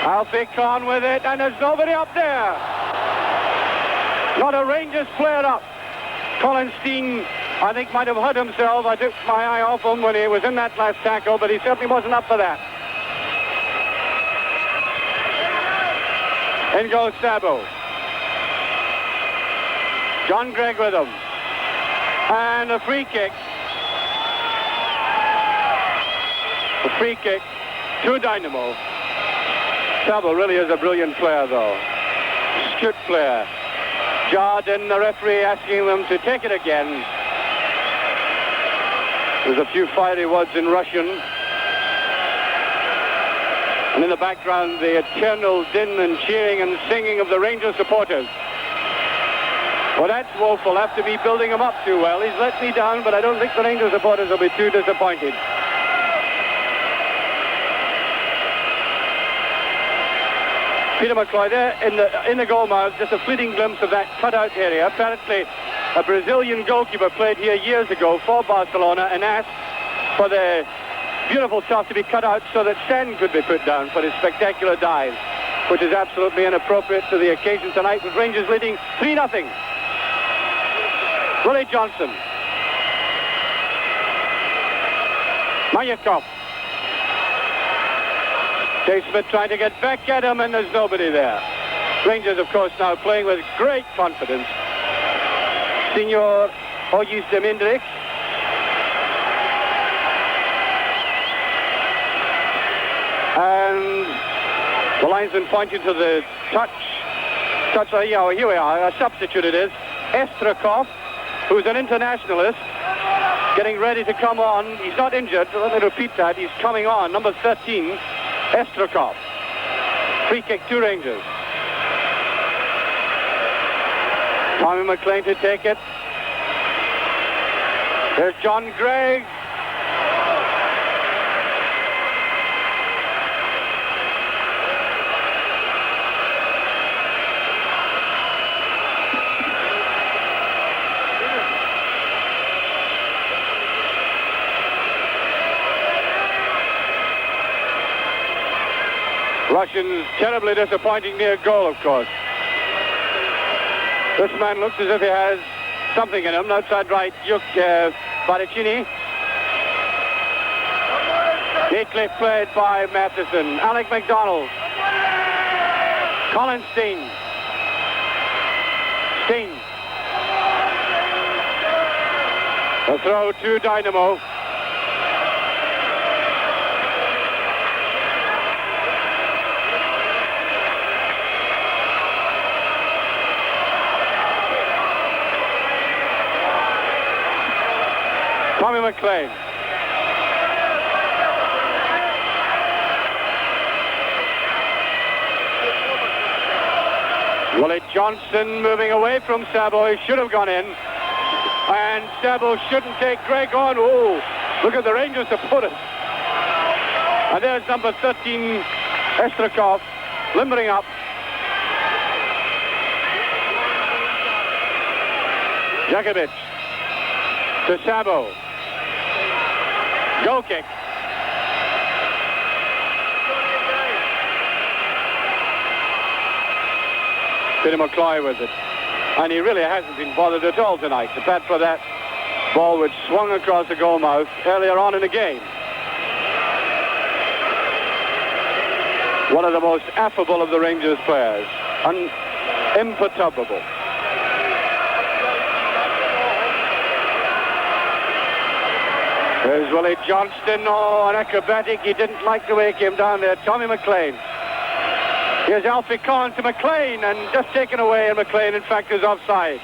Alfie Conn with it, and there's nobody up there. Not a Rangers player up. Colin Steen, I think, might have hurt himself. I took my eye off him when he was in that last tackle, but he certainly wasn't up for that. In goes Sabo. John Gregg with him. And a free kick. A free kick to Dynamo. Sabo really is a brilliant player, though. Astute player. Jardine, the referee, asking them to take it again. There's a few fiery words in Russian. And in the background, the eternal din and cheering and singing of the Rangers supporters. Well, that's woeful. After me building him up too well, he's let me down, but I don't think the Rangers supporters will be too disappointed. Peter McCloy there in the goal mouth, just a fleeting glimpse of that cutout area. Apparently, a Brazilian goalkeeper played here years ago for Barcelona and asked for the beautiful stuff to be cut out so that sand could be put down for his spectacular dive, which is absolutely inappropriate to the occasion tonight, with Rangers leading 3-0. Willie Johnson. Mayakov. Dave Smith trying to get back at him, and there's nobody there. Rangers, of course, now playing with great confidence. Senor August de Mindrix. And the linesman pointing to the touch. Yeah, here we are. A substitute it is. Estrakov, who's an internationalist, getting ready to come on. He's not injured. Let me repeat that. He's coming on. Number 13, Estrakov. Free kick to Rangers. Tommy McLean to take it. There's John Gregg. Russians terribly disappointing near goal, of course. This man looks as if he has something in him. Outside right, Juk Baricini. Neatly played by Matheson. Alec MacDonald. Colin Steen. Steen. A throw to Dynamo. Tommy McLean. Willie Johnson moving away from Sabo. He should have gone in. And Sabo shouldn't take Gregg on. Oh, look at the Rangers supporters. And there's number 13, Estrakov, limbering up. Jakovic to Sabo. Goal kick. Peter McCloy with it. And he really hasn't been bothered at all tonight. Apart from that Ball which swung across the goal mouth earlier on in the game. One of the most affable of the Rangers players. Imperturbable. There's Willie Johnston. Oh, an acrobatic. He didn't like the way he came down there. Tommy McLean. Here's Alfie Conn to McLean, and just taken away, and McLean, in fact, is offside.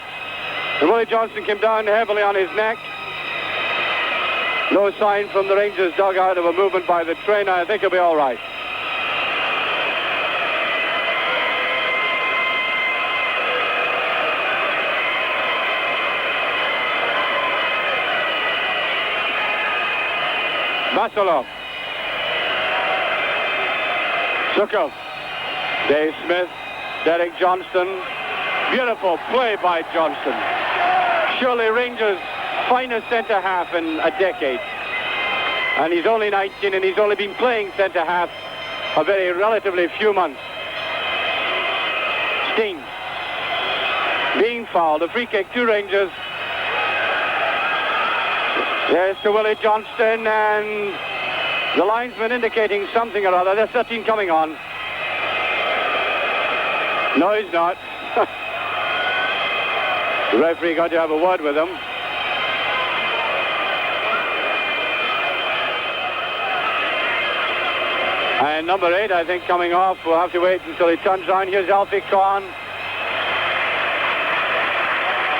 And Willie Johnston came down heavily on his neck. No sign from the Rangers dugout of a movement by the trainer. I think he'll be all right. Vasilov. Zhukov. Dave Smith. Derek Johnston. Beautiful play by Johnston. Surely Rangers' finest centre-half in a decade. And he's only 19 and he's only been playing centre-half a very relatively few months. Steen. Being fouled. A free kick to Rangers. Yes, to Willie Johnston, and the linesman indicating something or other. There's 13 coming on. No, he's not. The referee got to have a word with him. And number 8, I think, coming off. We'll have to wait until he turns around. Here's Alfie Conn.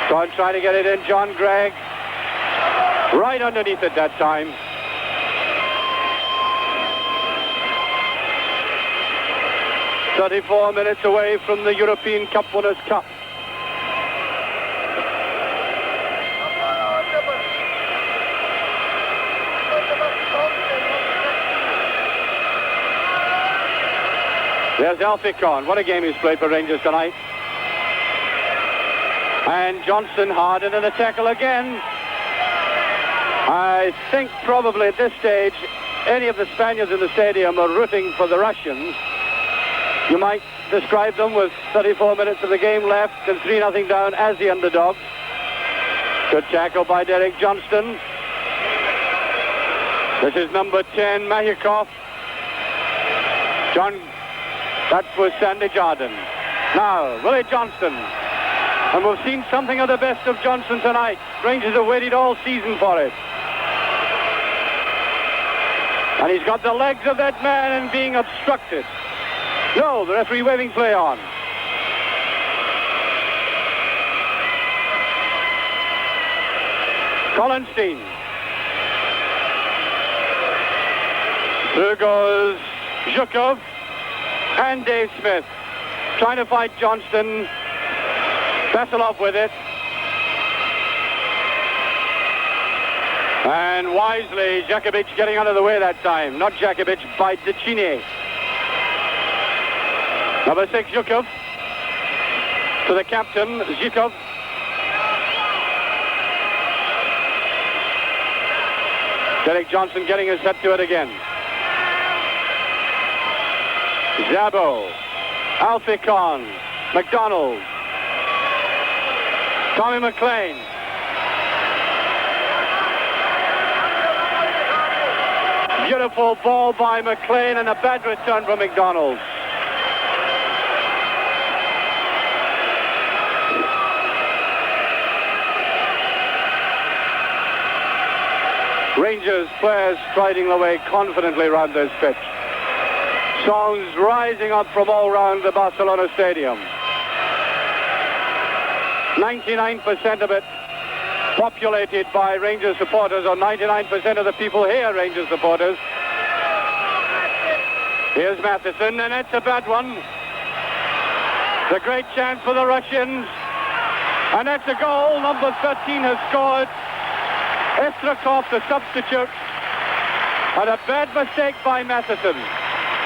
Conn trying to get it in. John Gregg. Right underneath it that time. "34 minutes away from the European Cup Winners' Cup. There's Alfie Conn. What a game he's played for Rangers tonight. And Johnson hard into the tackle again. I think probably at this stage, any of the Spaniards in the stadium are rooting for the Russians. You might describe them with 34 minutes of the game left and 3-0 down as the underdogs. Good tackle by Derek Johnston. This is number 10, Mahyakov. That was Sandy Jardine. Now, Willie Johnston. And we've seen something of the best of Johnson tonight. Rangers have waited all season for it. And he's got the legs of that man and being obstructed. No, the referee waving play on. Colin Steen. Through goes Zhukov and Dave Smith. Trying to fight Johnston. Vasilov with it. And wisely, Jakovic getting out of the way that time. Not Jakovic, by Decine. Number 6, Zhukov. To the captain, Zhukov. Derek Johnson getting his head to it again. Zabo. Alfie Conn. McDonald. Tommy McLean. Beautiful ball by McLean and a bad return from McDonald. Rangers players striding away confidently around this pitch. Songs rising up from all around the Barcelona stadium. 99% of it populated by Rangers supporters, or 99% of the people here Rangers supporters. Here's Matheson, and it's a bad one. The great chance for the Russians, and that's a goal. Number 13 has scored. Estrakov, the substitute, and a bad mistake by Matheson.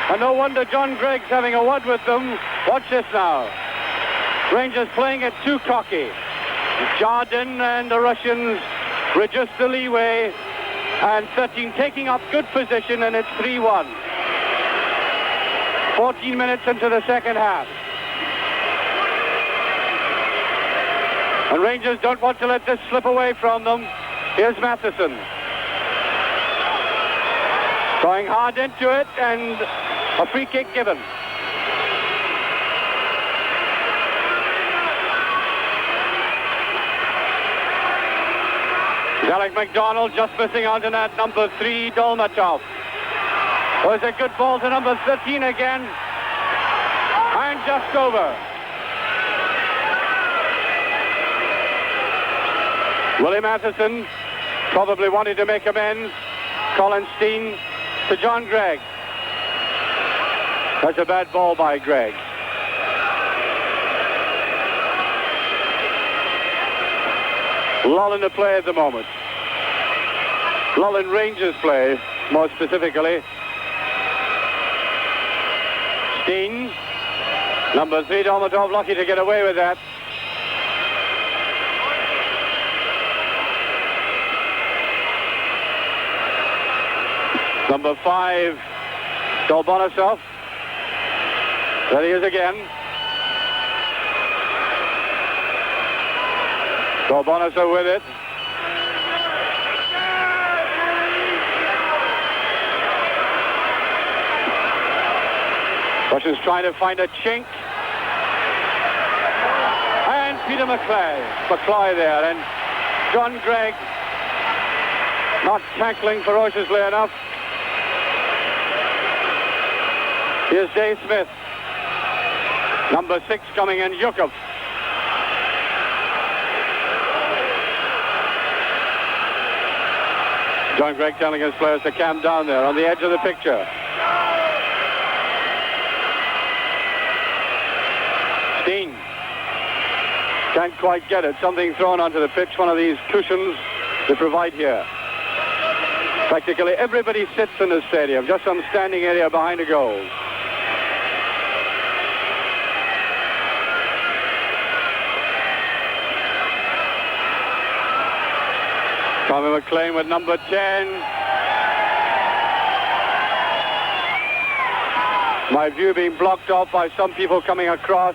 And no wonder John Gregg's having a word with them. Watch this now. Rangers playing it too cocky. Jardine and the Russians reduce the leeway, and 13 taking up good position, and it's 3-1. 14 minutes into the second half. And Rangers don't want to let this slip away from them. Here's Matheson. Going hard into it, and a free kick given. Alec McDonald just missing out on that. Number 3, Dolmatov. Was a good ball to number 13 again. And just over. Willie Matheson probably wanting to make amends. Colin Steen to John Gregg. That's a bad ball by Gregg. Lull in the play at the moment. Lull in Rangers play, more specifically. Steen, number 3, Dolmatov, lucky to get away with that. Number 5, Dolbonisov. There he is again. Dolbonisov with it. Russians trying to find a chink. And Peter McCloy there. And John Gregg not tackling ferociously enough. Here's Dave Smith. Number 6 coming in, Yukov. John Gregg telling his players to camp down there on the edge of the picture. Steen can't quite get it. Something thrown onto the pitch, one of these cushions they provide here. Practically everybody sits in the stadium, just some standing area behind the goal. Tommy McLean with number 10. My view being blocked off by some people coming across.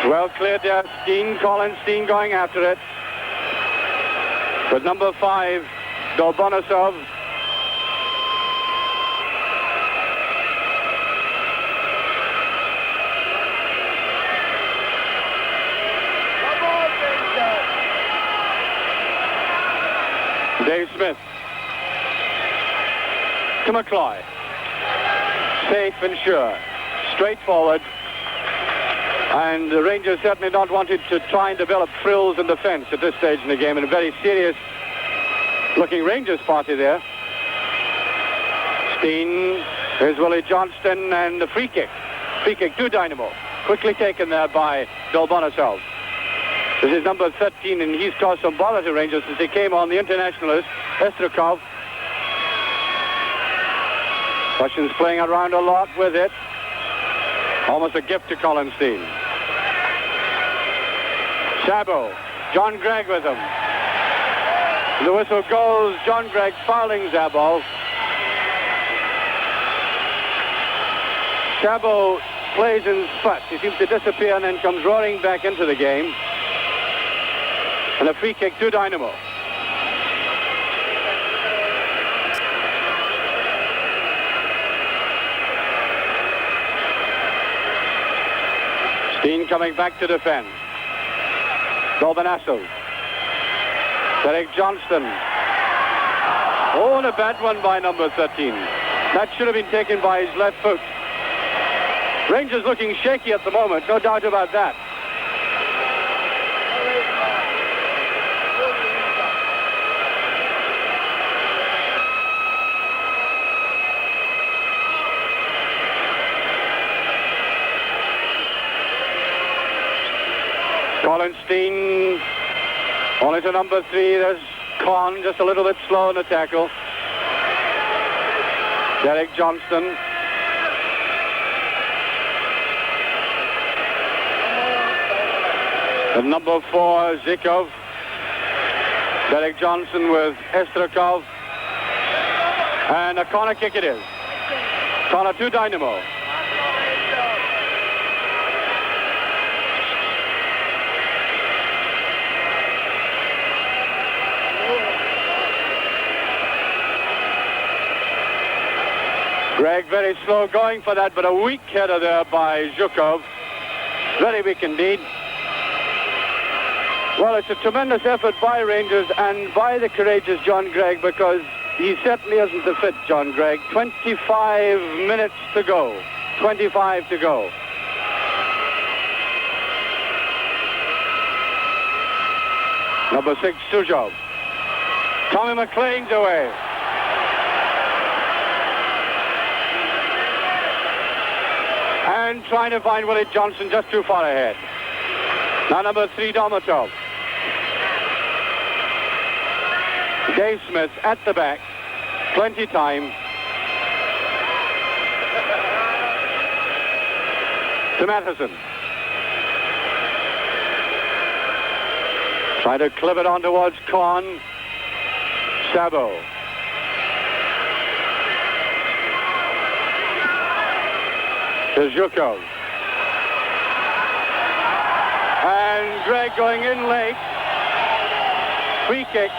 Well cleared there. Steen, Colin Steen going after it. With number 5, Dolbonisov. Dave Smith to McCloy. Safe and sure. Straightforward. And the Rangers certainly not wanted to try and develop frills in defense at this stage in the game. And a very serious looking Rangers party there. Steen, here's Willie Johnston, and the free kick. Free kick to Dynamo. Quickly taken there by Dolbonisov. This is number 13, and he's caused some bother to Rangers since he came on, the internationalist, Estrakov. Russians playing around a lot with it. Almost a gift to Colin Steen. Sabo, John Gregg with him. The whistle goes, John Gregg fouling Zabov. Sabo plays in spots. He seems to disappear and then comes roaring back into the game. And a free kick to Dynamo. Steen coming back to defend. Dolbonisov. Derek Johnston. Oh, and a bad one by number 13. That should have been taken by his left foot. Rangers looking shaky at the moment, no doubt about that. Colin Steen, only to number 3. There's Conn, just a little bit slow in the tackle. Derek Johnston. And number 4, Zykov. Derek Johnson with Estrakov. And a corner kick it is. Corner to Dynamo. Gregg very slow going for that, but a weak header there by Zhukov. Very weak indeed. Well, it's a tremendous effort by Rangers and by the courageous John Gregg, because he certainly isn't the fit, John Gregg. 25 minutes to go. 25 to go. Number 6, Suzhov. Tommy McLean's away. And trying to find Willie Johnson just too far ahead. Now number 3, Dolmatov. Dave Smith at the back. Plenty time. To Matheson. Trying to clip it on towards Korn. Sabo. To Zhukov. And Gregg going in late. Free kick.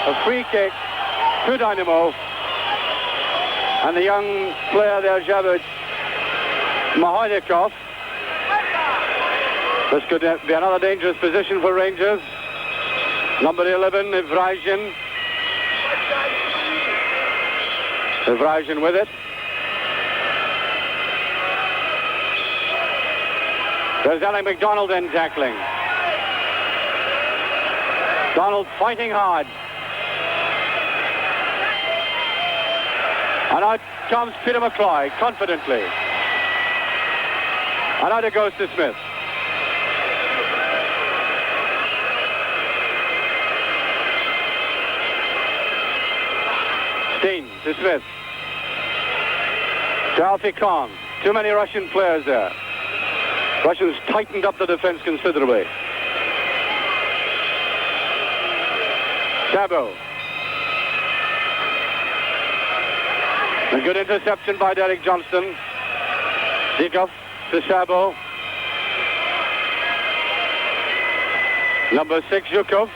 A free kick to Dynamo. And the young player there, Javed Mahoydikov. This could be another dangerous position for Rangers. Number 11, Ivrazin. Ivrazin with it. There's Alec MacDonald then tackling. Donald fighting hard. And out comes Peter McCloy, confidently. And out it goes to Smith. Steen to Smith. To Alfie Kahn. Too many Russian players there. Russians tightened up the defense considerably. Sabo. A good interception by Derek Johnston. Zhukov to Sabo. Number 6, Zhukov.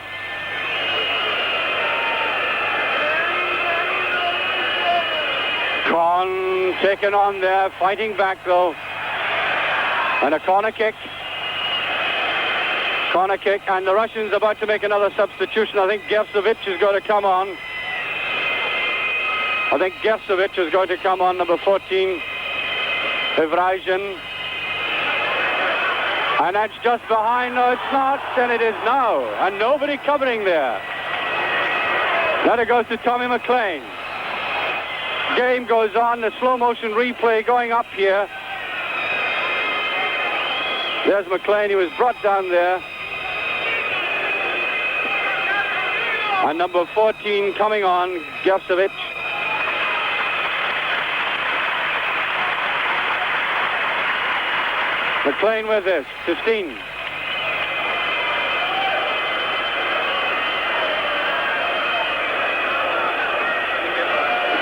Korn taken on there, fighting back though. And a corner kick. Corner kick, and the Russians about to make another substitution. I think Gersovic is going to come on. Number 14, Ivrazin. And that's just behind. No, it's not. And it is now. And nobody covering there. Now it goes to Tommy McLean. Game goes on. The slow motion replay going up here. There's McLean. He was brought down there. And number 14 coming on, Gersovic. McLean with this, to Steen.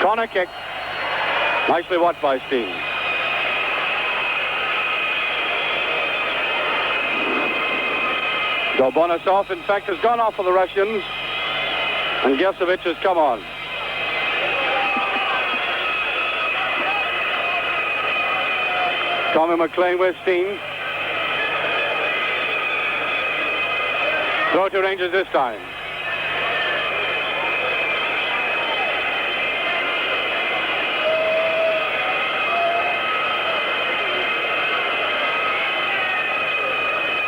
Corner kick. Nicely watched by Steen. Dolbonisov, in fact, has gone off for the Russians. And Gersovic has come on. Tommy McLean with Steen. Throw to Rangers this time.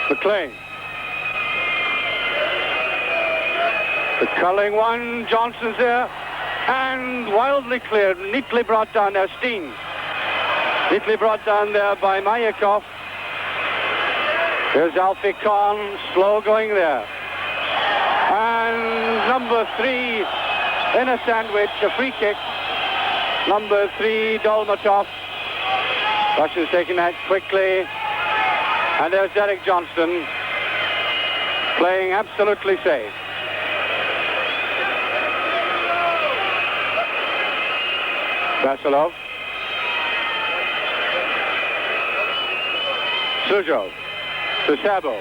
McLean. The curling one, Johnson's there. And wildly cleared, neatly brought down there, Steen. Neatly brought down there by Mayakov. Here's Alfie Kahn, slow going there. And number 3 in a sandwich, a free kick. Number 3, Dolmatov. Russians taking that quickly. And there's Derek Johnston playing absolutely safe. Vasilov. Suzhov to Sabo.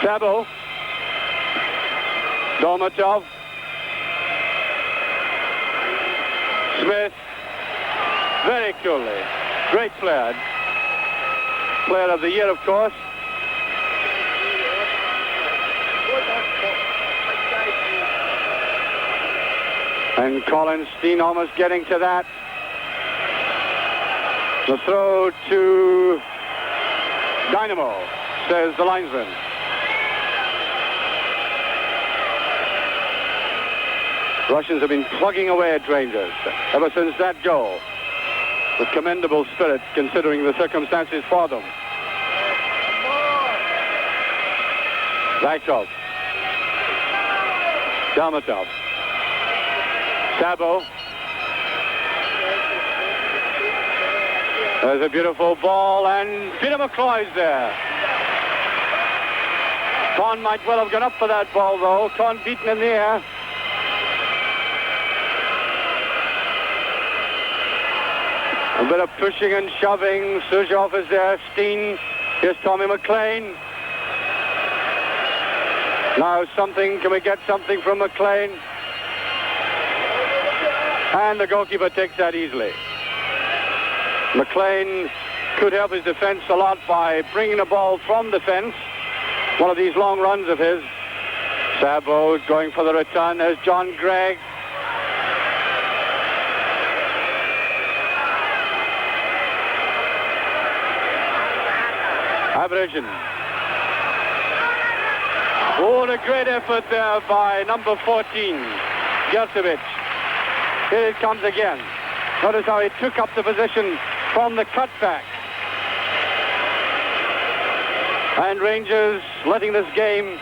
Sabo. Dolmatov. Smith, very coolly. Great player. Player of the year, of course. And Colin Steen almost getting to that. The throw to Dynamo, says the linesman. Russians have been plugging away at Rangers ever since that goal, with commendable spirit considering the circumstances for them. Zaitov, Dalmatov, Sabo. There's a beautiful ball, and Peter McCloy's there. Con might well have gone up for that ball, though. Con beaten in the air. A bit of pushing and shoving. Suzhov is there. Steen. Here's Tommy McLean. Now something. Can we get something from McLean? And the goalkeeper takes that easily. McLean could help his defense a lot by bringing the ball from defense. One of these long runs of his. Sabo going for the return. There's John Gregg. Aberration. Oh, what a great effort there by number 14, Gershevich. Here it comes again. Notice how he took up the position from the cutback. And Rangers letting this game,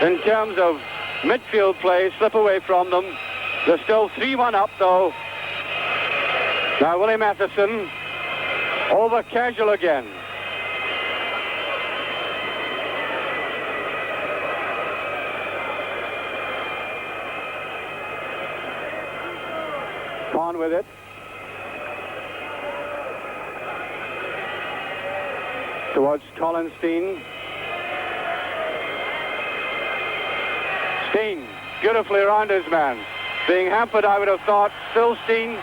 in terms of midfield play, slip away from them. They're still 3-1 up, though. Now Willie Matheson, over casual again. On with it. Towards Colin Steen. Steen, beautifully around his man. Being hampered, I would have thought. Still Steen.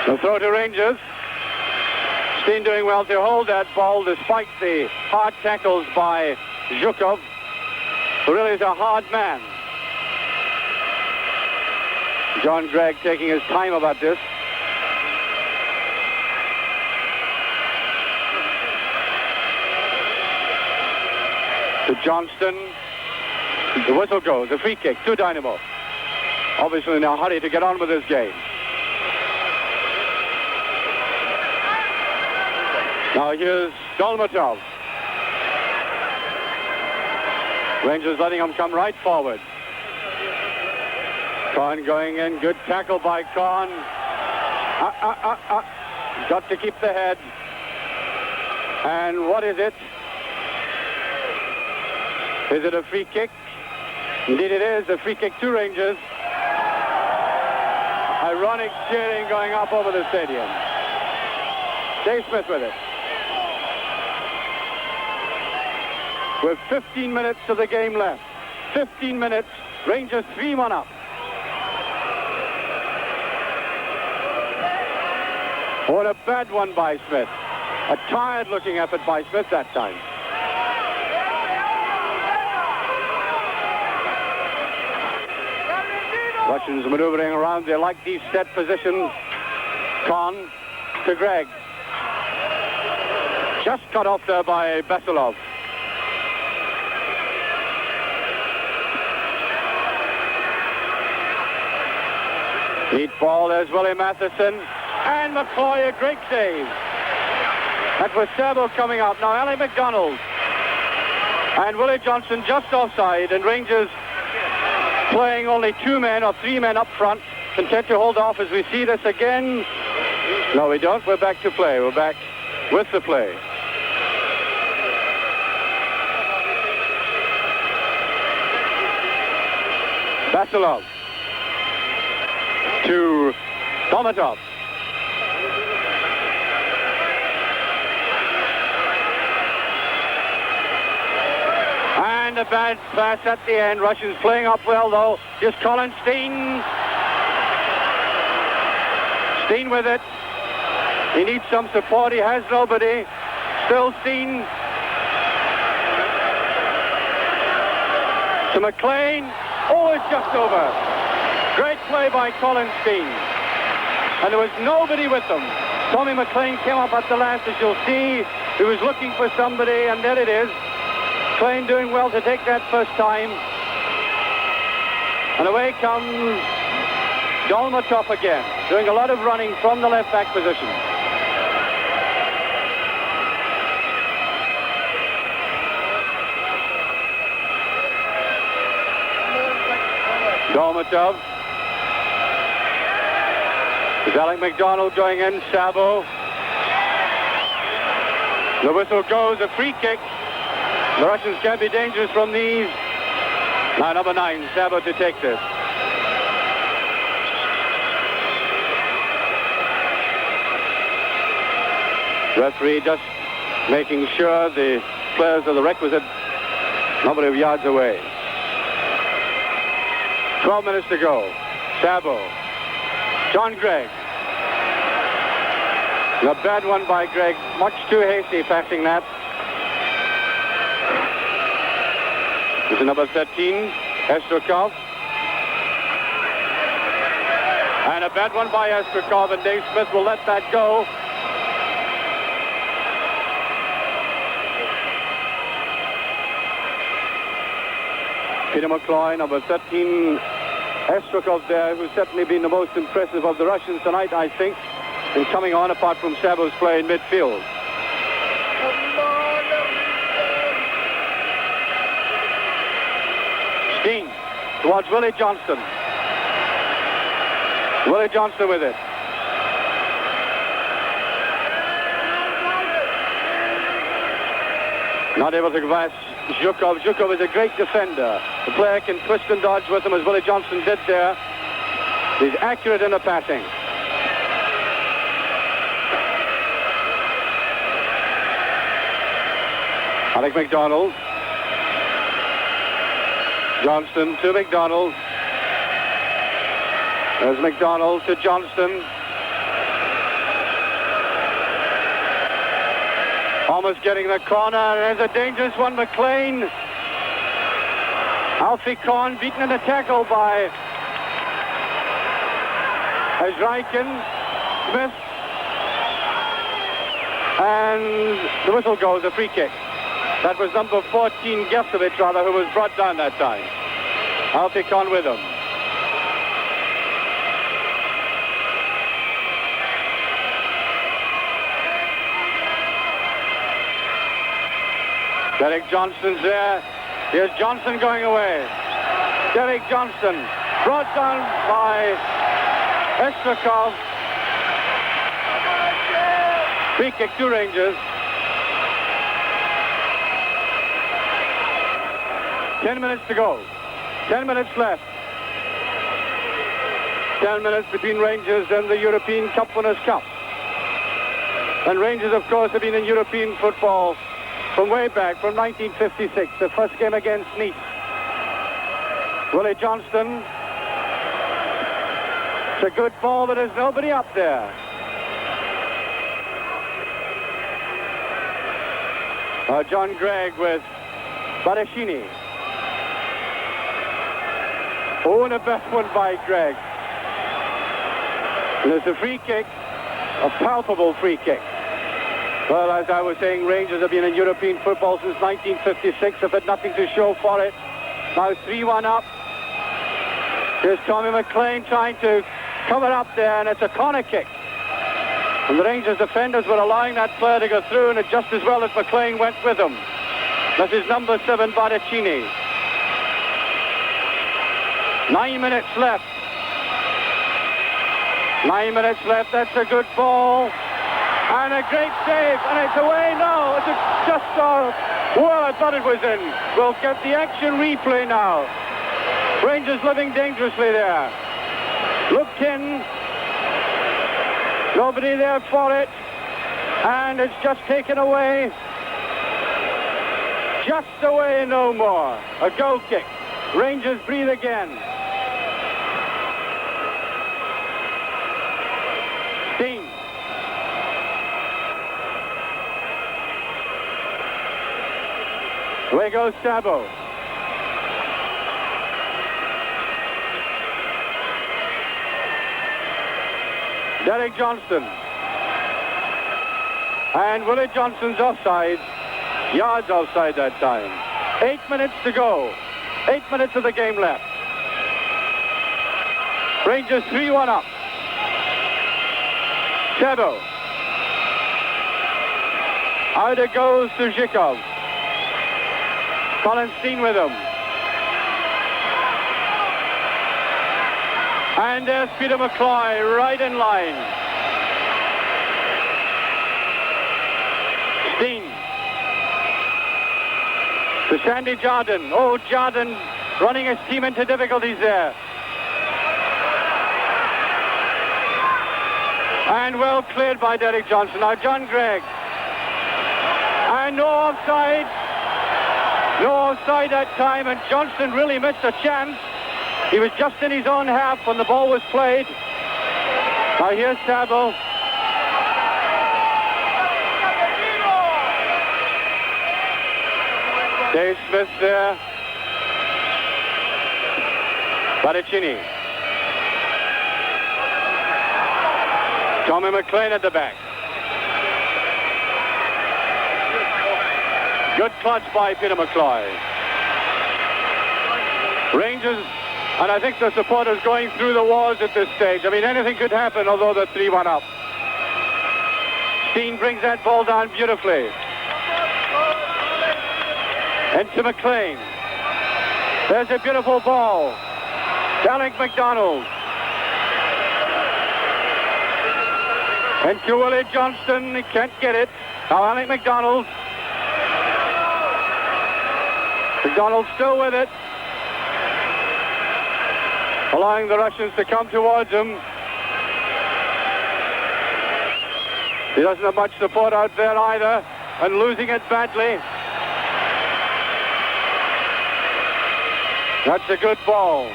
The throw to Rangers. Steen doing well to hold that ball despite the hard tackles by Zhukov, who really is a hard man. John Gregg taking his time about this. To Johnston. The whistle goes. A free kick to Dynamo. Obviously in a hurry to get on with this game. Now here's Dolmatov. Rangers letting him come right forward. Con going in. Good tackle by Con. Got to keep the head. And what is it? Is it a free kick? Indeed it is. A free kick to Rangers. Ironic cheering going up over the stadium. Dave Smith with it. With 15 minutes of the game left. 15 minutes. Rangers 3-1 up. What a bad one by Smith. A tired-looking effort by Smith that time. Russians maneuvering around. They like these set positions. Con to Gregg. Just cut off there by Basilov. Neat ball. There's Willie Matheson. And McCloy, a great save. That was Sabo coming up. Now Allie McDonald. And Willie Johnson just offside. And Rangers playing only 2 men or 3 men up front. Content to hold off as we see this again. No, we don't. We're back to play. We're back with the play. Basilov to Dolmatov. And a bad pass at the end. Russians playing up well, though. Here's Colin Steen. Steen with it. He needs some support. He has nobody. Still Steen. To McLean. Oh, it's just over. Great play by Colin Steen. And there was nobody with them. Tommy McLean came up at the last, as you'll see. He was looking for somebody, and there it is. McLean doing well to take that first time. And away comes Dolmatov again, doing a lot of running from the left-back position. Dolmatov. There's Alec McDonald going in, Sabo. The whistle goes, a free kick. The Russians can be dangerous from these. Now number 9, Sabo to take this. Referee just making sure the players are the requisite number of yards away. 12 minutes to go. Sabo. John Gregg. A bad one by Gregg. Much too hasty passing that. This is number 13, Estrukov. And a bad one by Estrukov, and Dave Smith will let that go. Peter McCloy, number 13, Estrukov there, who's certainly been the most impressive of the Russians tonight, I think, in coming on, apart from Sabo's play in midfield. Steen towards Willie Johnston. Willie Johnston with it. Not able to pass Zhukov. Zhukov is a great defender. The player can twist and dodge with him, as Willie Johnston did there. He's accurate in the passing. Alec McDonald. Johnston to McDonald. There's McDonald to Johnston. Almost getting the corner. There's a dangerous one, McLean. Alfie Korn beaten in a tackle by Azraikin. Smith. And the whistle goes, a free kick. That was number 14, Gefsovich, rather, who was brought down that time. Alfie Korn with him. Derek Johnston's there. Here's Johnson going away. Derek Johnson brought down by Estrukov. Free kick to Rangers. 10 minutes to go. 10 minutes left. 10 minutes between Rangers and the European Cup Winners' Cup. And Rangers, of course, have been in European football from way back, from 1956, the first game against Nice. Willie Johnston. It's a good ball, but there's nobody up there. John Gregg with Badashini. Oh, and a best one by Gregg. And there's a free kick, a palpable free kick. Well, as I was saying, Rangers have been in European football since 1956. Have had nothing to show for it. Now 3-1 up. Here's Tommy McLean trying to cover up there, and it's a corner kick. And the Rangers defenders were allowing that player to go through, and it just as well as McLean went with him. This is number 7, Baracchini. 9 minutes left. 9 minutes left. That's a good ball. And a great save. And it's away. No, it's just off. Well, I thought it was in. We'll get the action replay now. Rangers living dangerously there. Looked in. Nobody there for it. And it's just taken away. Just away, no more. A goal kick. Rangers breathe again. Steen. Away goes Sabo. Derek Johnston. And Willie Johnston's offside. Yards offside that time. 8 minutes to go. 8 minutes of the game left. Rangers 3-1 up. Sabo. Out it goes to Zhikov. Colin Steen with him. And there's Peter McCloy right in line. Steen. To Sandy Jardine. Oh, Jardine running his team into difficulties there. And well cleared by Derek Johnson. Now John Gregg. And no offside. No offside that time, and Johnston really missed a chance. He was just in his own half when the ball was played. Now here's Sabo. Dave Smith there. Baricini. Tommy McLean at the back. Good clutch by Peter McCloy. Rangers, and I think the supporters going through the walls at this stage. I mean, anything could happen, although they're 3-1 up. Steen brings that ball down beautifully. Into McLean. There's a beautiful ball. Alec McDonald. Into Willie Johnston. He can't get it. Now Alec McDonald. McDonald still with it. Allowing the Russians to come towards him. He doesn't have much support out there either, and losing it badly. That's a good ball.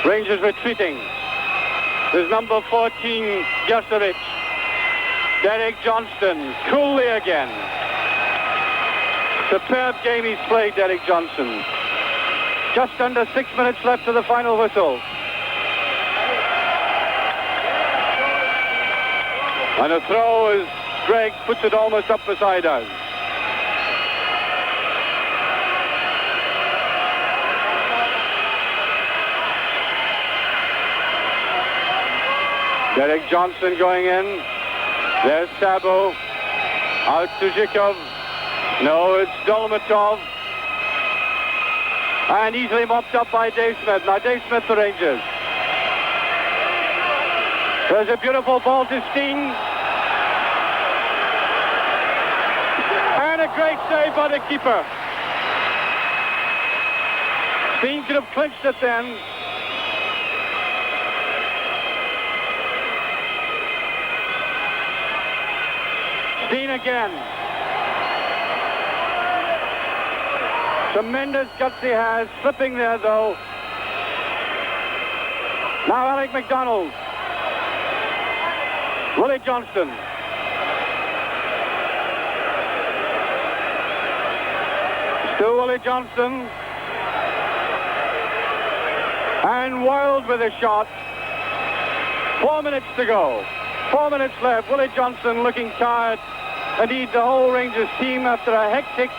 Rangers retreating. There's number 14, Gerserich. Derek Johnston, coolly again. Superb game he's played, Derek Johnson. Just under 6 minutes left to the final whistle. And a throw as Gregg puts it almost up beside us. Derek Johnson going in. There's Sabo. Out to Zhikov. No, it's Dolmatov. And easily mopped up by Dave Smith. Now Dave Smith, the Rangers. There's a beautiful ball to Steen. And a great save by the keeper. Steen could have clinched it then. Steen again. Tremendous guts he has. Slipping there, though. Now Alec McDonald. Willie Johnston. Still Willie Johnston. And Wild with a shot. 4 minutes to go. 4 minutes left. Willie Johnston looking tired. Indeed, the whole Rangers team, after a hectic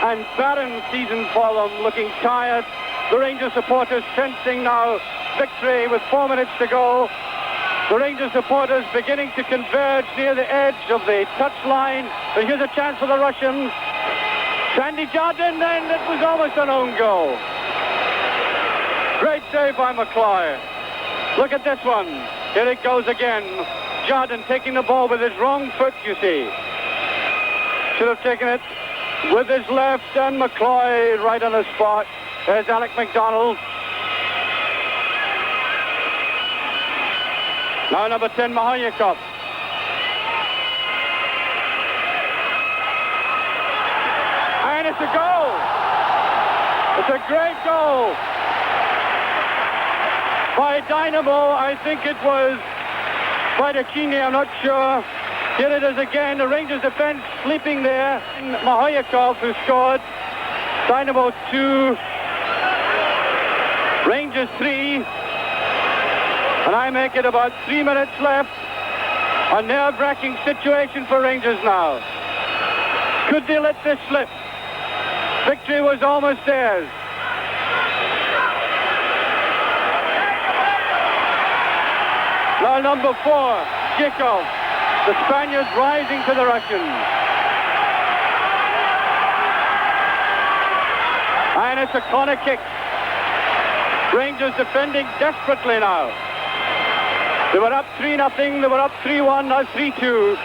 and barren season for them, looking tired. The Rangers supporters sensing now victory with 4 minutes to go. The Rangers supporters beginning to converge near the edge of the touch line. But here's a chance for the Russians. Sandy Jardine, and it was almost an own goal. Great save by McCloy. Look at this one. Here it goes again. Jardine taking the ball with his wrong foot, you see. Should have taken it with his left, and McCloy right on the spot. There's Alec McDonald. Now number 10, Mahonyakov. And it's a goal. It's a great goal by Dynamo. I think it was by Dakini, I'm not sure. Here it is again, the Rangers defense sleeping there. Mahoyakov who scored. Dynamo 2, Rangers 3. And I make it about 3 minutes left. A nerve-wracking situation for Rangers now. Could they let this slip? Victory was almost theirs. Now number 4, Zhikov. The Spaniards rising to the Russians. And it's a corner kick. Rangers defending desperately now. They were up 3-0, they were up 3-1, now 3-2.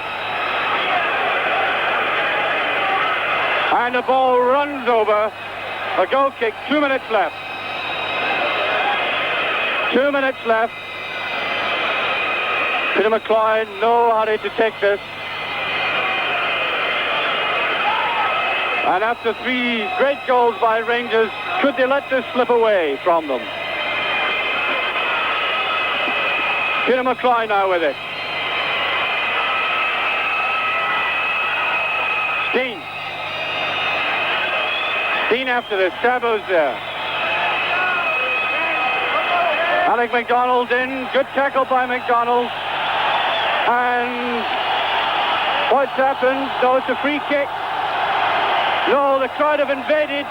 And the ball runs over. A goal kick, 2 minutes left. 2 minutes left. Peter McCloy, no hurry to take this. And after 3 great goals by Rangers, could they let this slip away from them? Peter McCloy now with it. Steen. Steen after this. Sabo's there. Alec MacDonald in. Good tackle by MacDonald. And what's happened? No, it's a free kick. No, the crowd have invaded.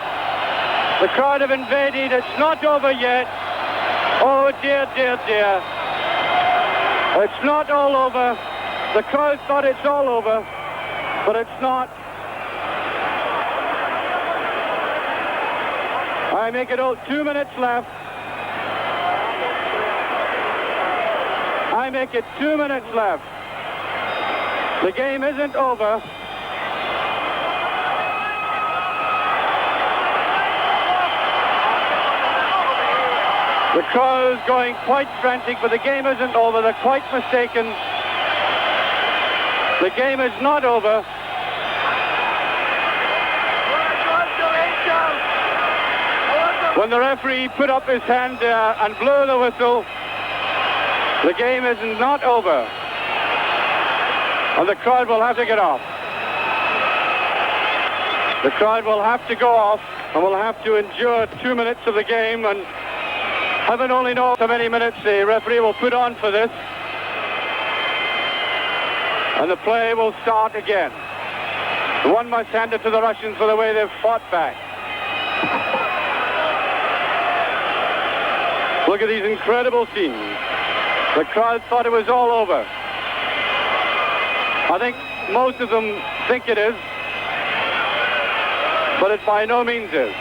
The crowd have invaded. It's not over yet. Oh dear, dear, dear. It's not all over. The crowd thought it's all over, but it's not. I make it 2 minutes left. I make it 2 minutes left. The game isn't over. The crowd is going quite frantic, but the game isn't over. They're quite mistaken. The game is not over. When the referee put up his hand there and blew the whistle, the game is not over. And the crowd will have to get off. The crowd will have to go off and will have to endure 2 minutes of the game, and heaven only knows how many minutes the referee will put on for this. And the play will start again. One must hand it to the Russians for the way they've fought back. Look at these incredible scenes. The crowd thought it was all over. I think most of them think it is, but it by no means is.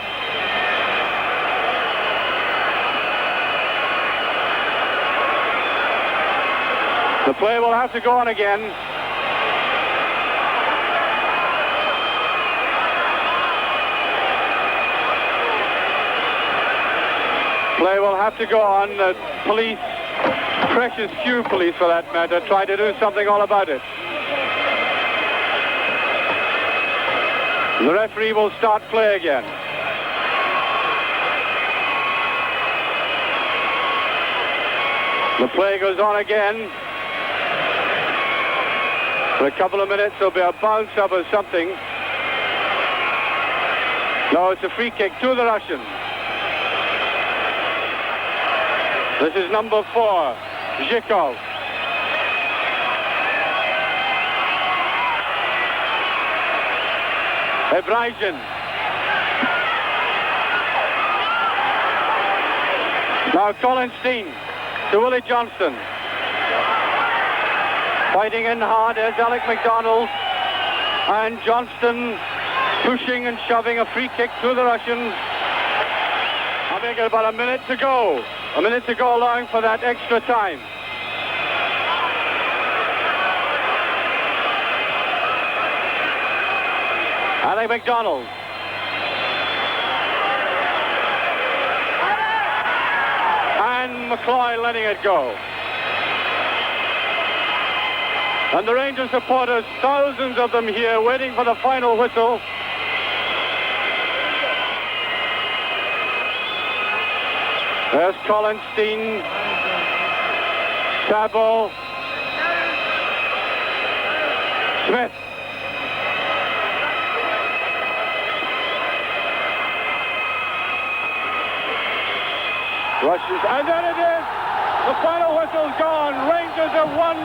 The play will have to go on again. Play will have to go on. The police, precious few police for that matter, try to do something all about it. The referee will start play again. The play goes on again. For a couple of minutes, there'll be a bounce up or something. No, it's a free kick to the Russians. This is number 4, Zhikov. Ebrajin. Now Colin Steen to Willie Johnston. Fighting in hard as Alec MacDonald. And Johnston pushing and shoving a free kick to the Russians. I think about a minute to go. A minute to go, allowing for that extra time. Alec MacDonald. And McCloy letting it go. And the Rangers supporters, thousands of them here, waiting for the final whistle. There's Collinstein, Sabo, Smith. Rushes, and then it is! The final whistle's gone. Rangers have won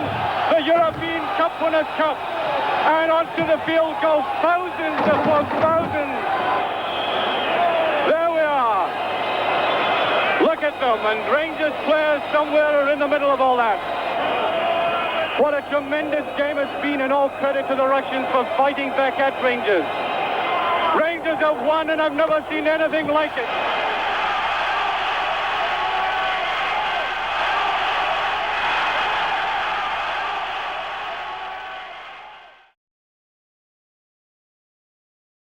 the European Cup Winners' Cup. And onto the field go thousands upon thousands. There we are. Look at them, and Rangers players somewhere are in the middle of all that. What a tremendous game it's been, and all credit to the Russians for fighting back at Rangers. Rangers have won, and I've never seen anything like it.